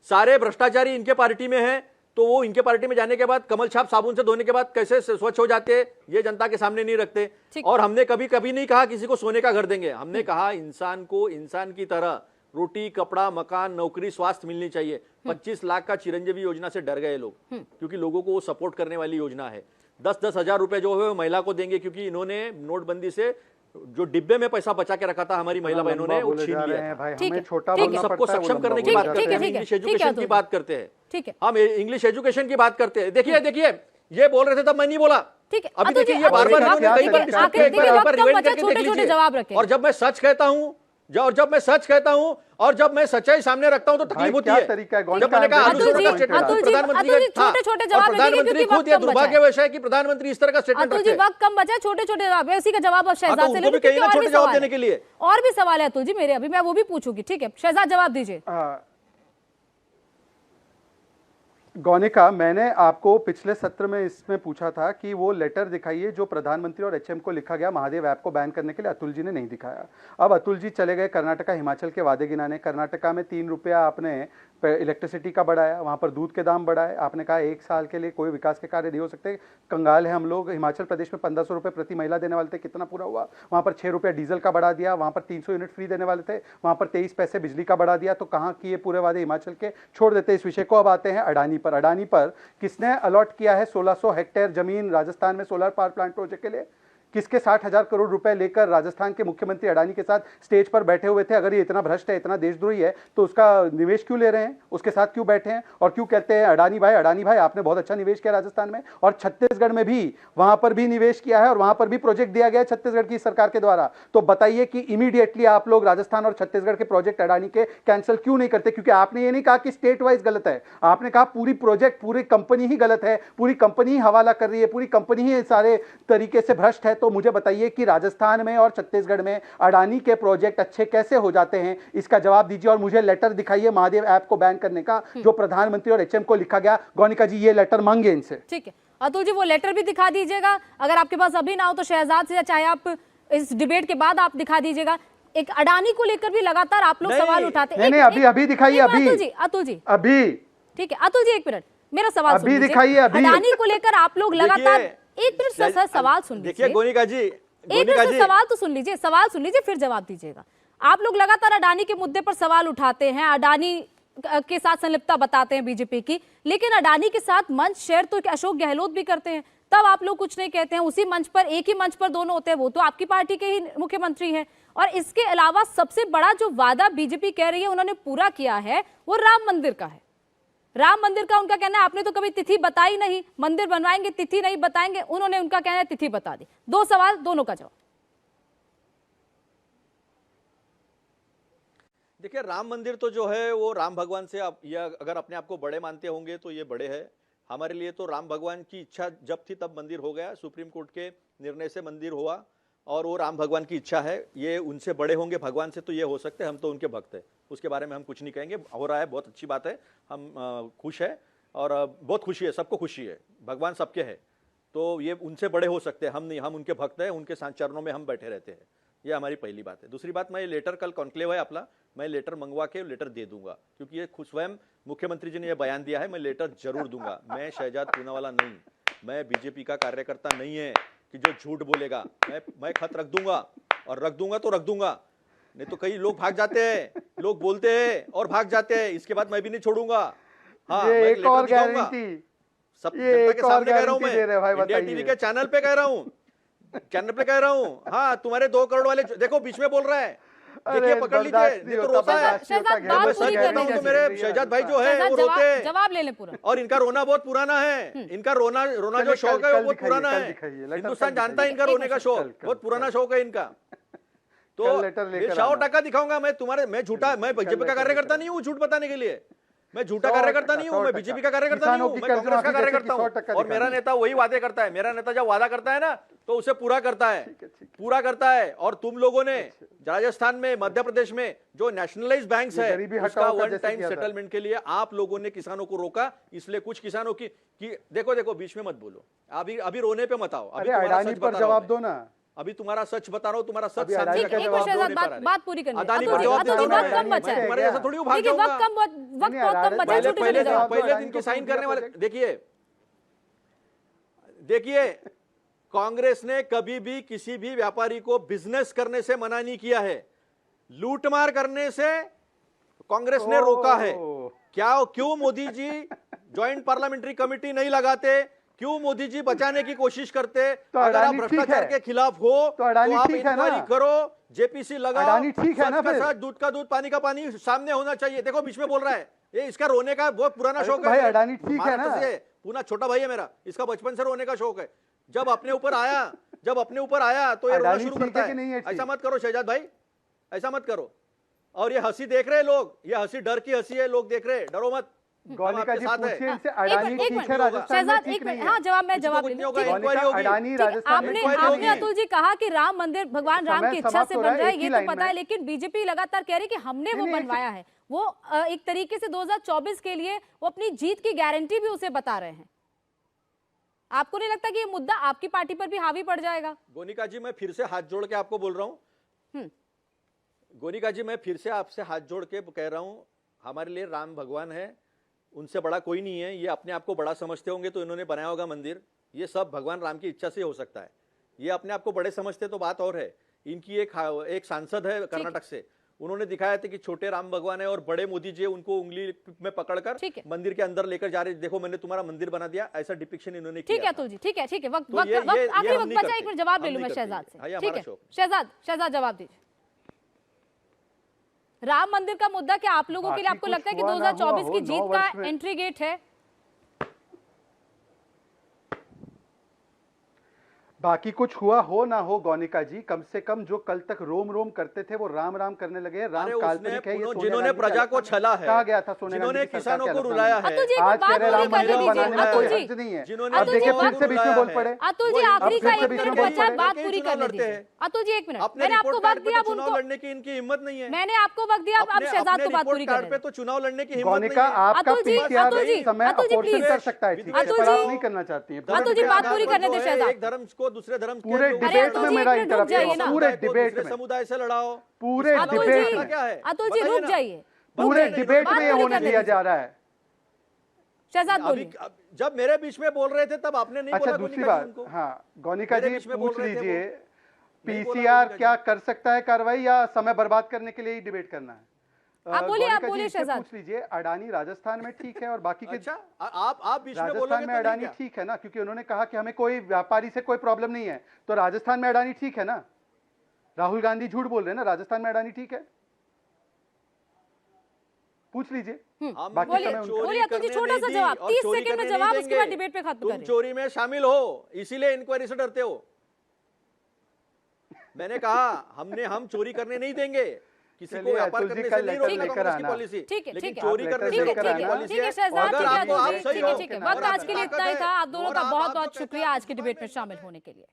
सारे भ्रष्टाचारी इनके पार्टी में है, तो वो इनके पार्टी में जाने के बाद कमल छाप साबुन से धोने के बाद कैसे स्वच्छ हो जाते हैं, ये जनता के सामने नहीं रखते। और हमने कभी नहीं कहा किसी को सोने का घर देंगे, हमने कहा इंसान को इंसान की तरह रोटी, कपड़ा, मकान, नौकरी, स्वास्थ्य मिलनी चाहिए। 25 लाख का चिरंजीवी योजना से डर गए लोग, क्योंकि लोगों को वो सपोर्ट करने वाली योजना है। 10-10 हजार रुपए जो है महिला को देंगे, क्योंकि इन्होंने नोटबंदी से जो डिब्बे में पैसा बचा के रखा था हमारी महिला बहनों ने, वो छीन लिया। सबको सक्षम करने की बात करते हैं, इंग्लिश एजुकेशन की बात करते हैं, हम इंग्लिश एजुकेशन की बात करते हैं। देखिए ये बोल रहे थे तब मैं नहीं बोला। ठीक है, अभी अतुल देखिए जी, ये बार बार अतुल जी, इन्होंने कई बार देखिए, डिस्टर्ब किया, देखिए, एक बार वक्त कम रिवाइंड बचा, करके देख छोटे-छोटे लीजिए। जवाब रखें। और जब मैं सच कहता हूं और जब मैं सच कहता हूं और जब मैं सच्चाई सामने रखता हूं तो तकलीफ होती क्या है। तरीका है? जब मैंने कहा अतुल जी, प्रधानमंत्री अतुल जी, का था, छोटे-छोटे और जवाब रखेंगे प्रधानमंत्री क्योंकि खुद ये वक्त कम बचा है। दुर्भाग्य है कि प्रधानमंत्री इस तरह का स्टेटमेंट अतुल जी, रखते हैं। वक्त कम बचा है, छोटे-छोटे जवाब है, उसी का जवाब अब शहजाद से उनको ले लो, भी कहिए ना क्योंकि और भी छोटे जवाब सवाल देने है। के लिए। और भी सवाल है अतुल जी मेरे, अभी मैं वो भी पूछूंगी। ठीक है, शहजाद जवाब दीजिए। गौनिका, मैंने आपको पिछले सत्र में इसमें पूछा था कि वो लेटर दिखाइए जो प्रधानमंत्री और एचएम को लिखा गया महादेव ऐप को बैन करने के लिए। अतुल जी ने नहीं दिखाया। अब अतुल जी चले गए कर्नाटका हिमाचल के वादे गिनाने। कर्नाटका में 3 रुपया आपने इलेक्ट्रिसिटी का बढ़ाया, वहाँ पर दूध के दाम बढ़ाए। आपने कहा 1 साल के लिए कोई विकास के कार्य नहीं हो सकते, कंगाल है हम लोग। हिमाचल प्रदेश में 1500 रुपये प्रति महिला देने वाले थे, कितना पूरा हुआ? वहाँ पर 6 रुपया डीजल का बढ़ा दिया, वहाँ पर 300 यूनिट फ्री देने वाले थे, वहाँ पर 23 पैसे बिजली का बढ़ा दिया। तो कहाँ किए पूरे वादे हिमाचल के? छोड़ देते इस विषय को। अब आते हैं अडानी पर। अडानी पर किसने अलॉट किया है 1600 हेक्टेयर जमीन राजस्थान में सोलर पावर प्लांट प्रोजेक्ट के लिए? किसके 60,000 करोड़ रुपए लेकर राजस्थान के मुख्यमंत्री अडानी के साथ स्टेज पर बैठे हुए थे? अगर ये इतना भ्रष्ट है, इतना देशद्रोही है, तो उसका निवेश क्यों ले रहे हैं? उसके साथ क्यों बैठे हैं? और क्यों कहते हैं अडानी भाई आपने बहुत अच्छा निवेश किया राजस्थान में, और छत्तीसगढ़ में भी, वहां पर भी निवेश किया है और वहां पर भी प्रोजेक्ट दिया गया है छत्तीसगढ़ की सरकार के द्वारा। तो बताइए कि इमीडिएटली आप लोग राजस्थान और छत्तीसगढ़ के प्रोजेक्ट अडानी के कैंसिल क्यों नहीं करते? क्योंकि आपने ये नहीं कहा कि स्टेट वाइज गलत है, आपने कहा पूरी प्रोजेक्ट, पूरी कंपनी ही गलत है, पूरी कंपनी ही हवाला कर रही है, पूरी कंपनी ही सारे तरीके से भ्रष्ट है। तो मुझे बताइए कि राजस्थान में और छत्तीसगढ़ में अडानी के प्रोजेक्ट अच्छे कैसे हो जाते हैं? इसका जवाब दीजिए। और मुझे लेटर दिखाइए महादेव ऐप को बैन करने का, जो प्रधानमंत्री और एचएम को लिखा गया। गौनिका जी, ये लेटर मांगे इनसे। ठीक है अतुल जी, वो लेटर भी दिखा दीजिएगा। अगर आपके पास अभी ना हो तो शहजाद से, चाहे आप इस डिबेट के बाद आप दिखा दीजिएगा। एक अडानी को लेकर भी लगातार आप लोग सवाल उठाते हैं। नहीं, अभी दिखाइए। अभी अतुल जी अभी ठीक है अतुल जी, 1 मिनट मेरा सवाल अभी दिखाइए। अभी अडानी को लेकर आप लोग लगातार 1 मिनट सर सवाल सुन लीजिए। देखिए गोनिका जी, एक सवाल तो सुन लीजिए, सवाल सुन लीजिए फिर जवाब दीजिएगा। आप लोग लगातार अडानी के मुद्दे पर सवाल उठाते हैं, अडानी के साथ संलिप्तता बताते हैं बीजेपी की, लेकिन अडानी के साथ मंच शेयर तो अशोक गहलोत भी करते हैं, तब आप लोग कुछ नहीं कहते हैं। उसी मंच पर, एक ही मंच पर दोनों होते हैं, वो तो आपकी पार्टी के ही मुख्यमंत्री हैं। और इसके अलावा सबसे बड़ा जो वादा बीजेपी कह रही है उन्होंने पूरा किया है, वो राम मंदिर का है। राम मंदिर का उनका कहना है आपने तो कभी तिथि बताई नहीं, मंदिर बनवाएंगे तिथि नहीं बताएंगे, उन्होंने उनका कहना है तिथि बता दी। 2 सवाल, दोनों का जवाब। देखिए राम मंदिर तो जो है वो राम भगवान से आप, या अगर अपने आप को बड़े मानते होंगे तो ये बड़े है। हमारे लिए तो राम भगवान की इच्छा जब थी तब मंदिर हो गया, सुप्रीम कोर्ट के निर्णय से मंदिर हुआ, और वो राम भगवान की इच्छा है। ये उनसे बड़े होंगे भगवान से तो ये हो सकते हैं, हम तो उनके भक्त हैं, उसके बारे में हम कुछ नहीं कहेंगे। हो रहा है, बहुत अच्छी बात है, हम खुश है और बहुत खुशी है, सबको खुशी है, भगवान सबके है, तो ये उनसे बड़े हो सकते हैं, हम नहीं, हम उनके भक्त हैं, उनके चरणों में हम बैठे रहते हैं। ये हमारी पहली बात है। दूसरी बात, मैं ये लेटर, कल कॉन्क्लेव है अपना, मैं लेटर मंगवा के लेटर दे दूंगा, क्योंकि ये खुद स्वयं मुख्यमंत्री जी ने ये बयान दिया है, मैं लेटर जरूर दूंगा। मैं शहजाद पूनावाला नहीं, मैं बीजेपी का कार्यकर्ता नहीं है कि जो झूठ बोलेगा। मैं खत रख दूंगा, और रख दूंगा तो रख दूंगा, नहीं तो कई लोग भाग जाते हैं, लोग बोलते हैं और भाग जाते हैं, इसके बाद मैं भी नहीं छोड़ूंगा। हाँ, मैं एक और गारंटी, सब जनता के सामने कह रहा हूं, मैं इंडिया टीवी के चैनल पे कह रहा हूं, हाँ, तुम्हारे 2 करोड़ वाले देखो बीच में बोल रहा है, देखिए पकड़ लीजिए, नहीं तो रोता है। तो मेरे शहजाद भाई जो है वो रोते हैं, जवाब ले लें पूरा। और इनका रोना बहुत पुराना है, इनका रोना जो शौक है वो बहुत पुराना है, हिंदुस्तान जानता है इनका रोने का शौक, बहुत पुराना शौक है इनका। तो 100% दिखाऊंगा मैं तुम्हारे, मैं झूठा, मैं बीजेपी का कार्यकर्ता नहीं हूँ झूठ बताने के लिए, मैं झूठा कार्यकर्ता नहीं हूँ, मैं बीजेपी का कार्यकर्ता नहीं हूँ, मैं कांग्रेस का कार्यकर्ता हूँ। और मेरा नेता वही वादे करता है, मेरा नेता जब वादा करता है ना तो उसे पूरा करता है। और तुम लोगों ने राजस्थान में, मध्य प्रदेश में जो नेशनलाइज बैंक्स है, उसका वन टाइम सेटलमेंट के लिए आप लोगों ने किसानों को रोका, इसलिए कुछ किसानों की देखो बीच में मत बोलो, अभी रोने पे मत आओ, अभी अडानी पर जवाब दो ना, अभी तुम्हारा सच बता रहा हूँ, तुम्हारा सच बात पूरी करनी है। अदानी पर जवाब देता हूं मैं, वक्त कम बचा है, तुम्हारे जैसा थोड़ी भाग देखिए जाऊंगा। वक्त बहुत कम बचा है, छोटे-छोटे जवाब। पहले दिन के साइन करने वाले, देखिए कांग्रेस ने कभी भी किसी भी व्यापारी को बिजनेस करने से मना नहीं किया है, लूटमार करने से कांग्रेस ने रोका है। क्यों Modi ji joint parliamentary committee नहीं लगाते, क्यों मोदी जी बचाने की कोशिश करते? तो अगर आप भ्रष्टाचार के खिलाफ हो तो आप इंक्वायरी करो, जेपीसी लगाओ, ठीक है ना, सबका साथ, दूध का दूध पानी का पानी सामने होना चाहिए। देखो बीच में बोल रहा है, ये इसका रोने का बहुत पुराना शौक है। भाई अडानी ठीक है ना, पूना छोटा भाई है मेरा, इसका बचपन से रोने का शौक है। जब अपने ऊपर आया तो ये रोना अडानी शुरू ठीक करता है कि नहीं है। है ऐसा मत करो शहजाद भाई, ऐसा मत करो। और ये हंसी देख रहे हैं लोग, ये हंसी डर की हंसी है, लोग देख रहे हैं, डरो मत। गौनिका आपके जी साथ है। पूछिए इनसे, एक अडानी मिनट, एक ठीक मिनट। है राजस्थान में, शहजाद ठीक एक नहीं मिनट, है? हाँ जवाब मैं इसको जवाब कुछ ले नहीं लूं। होगा, ठीक है। गौनिका, इंक्वायरी होगी। अडानी ठीक है, राजस्थान में आपने ठीक नहीं आपने है। अतुल जी कहा कि राम मंदिर भगवान राम समय की इच्छा समाप्त से हो बन रहा है, रहा है, एक ही ये तो लाइन पता है, में। लेकिन बीजेपी लगातार कह रही है कि हमने वो नहीं, नहीं, बनवाया है। वो एक तरीके से 2024 के लिए वो अपनी जीत की गारंटी भी उसे बता रहे हैं। आपको नहीं लगता कि ये मुद्दा आपकी पार्टी पर भी हावी पड़ जाएगा? गोनिका जी मैं फिर से हाथ जोड़ के आपको बोल रहा हूं, गोनिका जी मैं फिर से आपसे हाथ जोड़ के कह रहा हूं, हमारे लिए राम भगवान है, उनसे बड़ा कोई नहीं है। ये अपने आप को बड़ा समझते होंगे तो इन्होंने बनाया होगा मंदिर, ये सब भगवान राम की इच्छा से हो सकता है। ये अपने आप को बड़े समझते तो बात और है। इनकी एक सांसद है कर्नाटक से, उन्होंने दिखाया था कि छोटे राम भगवान है और बड़े मोदी जी उनको उंगली में पकड़कर ठीक है। मंदिर के अंदर लेकर जा रहे, देखो मैंने तुम्हारा मंदिर बना दिया, ऐसा डिपिक्शन इन्होंने ठीक है किया था। अतुल जी, ठीक है, ठीक है। वक्त तो वक्त ये वक्त आखिरी हम वक्त नहीं बचा, करते। एक मिनट जवाब ले हम लूं मैं नहीं शहजाद करते। से। हाँ, ये ठीक हमारा है शौक शहजाद जवाब दीजिए। राम मंदिर का मुद्दा क्या आप लोगों के लिए, बाकी आपको कुछ लगता है कि हुआ ना 2024 हुआ की हो, जीत 9 का वर्ष में। एंट्री गेट है? बाकी कुछ हुआ हो ना हो गौनिका जी, कम से कम जो कल तक रोम रोम करते थे वो राम राम करने लगे हैं। राम अरे उसने काल्पनिक है, ये सोनिया जिन्होंने गांधी प्रजा को के छला है, कहा गया था सोनिया जिन्होंने गांधी की सरकार किसानों के को अलग रुलाया में। है, अतुल जी, एक आज बात कह रहे राम पूरी करने मंदिर दीजिए। बनाने में अतुल कोई जी, हर्ज नहीं है। जिन्होंने अब देखिए फिर से बीच में बोल है। पड़े। अतुल वो जी आखिरी फिर का से एक बीच में मिनट बोल बचा, पड़े। बात कई पूरी चुनाव करने लड़ते दीजिए। हैं। अतुल जी एक मिनट, अपने मैंने आपको रिपोर्ट वक्त कार्ड पे दिया, तो अब चुनाव उनको लड़ने की इनकी हिम्मत नहीं है। मैंने आपको वक्त दिया, अब शहजाद को बात पूरी कार्ड करने पे दें। तो चुनाव लड़ने की हिम्मत नहीं गौनिका है। आपका अतुल जी, पीसीआर अतुल जी, समय अतुल जी, अपोर्शन प्लीज। कर सकता है, ठीक है, अतुल पर जी, आप नहीं करना चाहती हैं। अतुल जी, बात पूरी करने दे शहजाद। एक धर्म को दूसरे धर्म के पूरे लोग- डिबेट अतुल में जी, मेरा एक मिनट रुक इंटरप्ट जाइए है, ना। पूरे समुदाय को डिबेट दूसरे में, समुदाय से लड़ाओ। पूरे अतुल डिबेट जी, में, अतुल जी बताइए रुक ना। जाइए। पूरे बताइए, डिबेट बात में ये पूरी होने करने दिया दीजिए। जा रहा है। शहजाद अभी बोलिए। जब मेरे बीच में बोल रहे थे तब आपने नहीं अच्छा बोला दूसरी गोनिका जी बात, उनको। हाँ गौनिका मेरे जी बीच में बोल पूछ रहे थे लीजिए, नहीं बोला पीसीआर गोनिका क्या कर सकता है कार्रवाई या समय बर्बाद करने के लिए ही डिबेट करना है? आप बोलिए, गौनिका जी, बोलिए इससे शहजाद। पूछ लीजिए, अडानी राजस्थान में ठीक है और बाकी के अच्छा आप बीच में बोलोगे राजस्थान तो में नहीं अडानी क्या? ठीक है ना, क्योंकि उन्होंने कहा कि हमें कोई व्यापारी से कोई प्रॉब्लम नहीं है, तो राजस्थान में अडानी ठीक है ना? राहुल गांधी झूठ बोल रहे हैं ना, राजस्थान में अडानी ठीक है? पूछ लीजिए। हम बाकी बोलिए, समय उनका- बोलिए अतुल जी, छोटा सा जवाब, 30 सेकंड में जवाब, उसके बाद डिबेट पे खत्म तुम करें। चोरी में शामिल हो, इसीलिए इंक्वायरी से डरते हो। मैंने कहा हम चोरी करने नहीं देंगे, किसी को चलिए, व्यापार अतुल जी, करने कल से नहीं लेटर रोकना लेकर कांग्रेस की आना। पॉलिसी। ठीक है, लेकिन ठीक है, चोरी आप करने लेटर से ठीक है, लेकर ठीक आना। है, ठीक है शहजाद, अगर ठीक है आपको अतुल आप जी, सही ठीक है, हो ठीक है। और वक्त आप आज के लिए ताकत इतना ही है, था। आप दोनों और का आप बहुत जो बहुत कहते शुक्रिया हैं, आज के डिबेट में शामिल होने के लिए।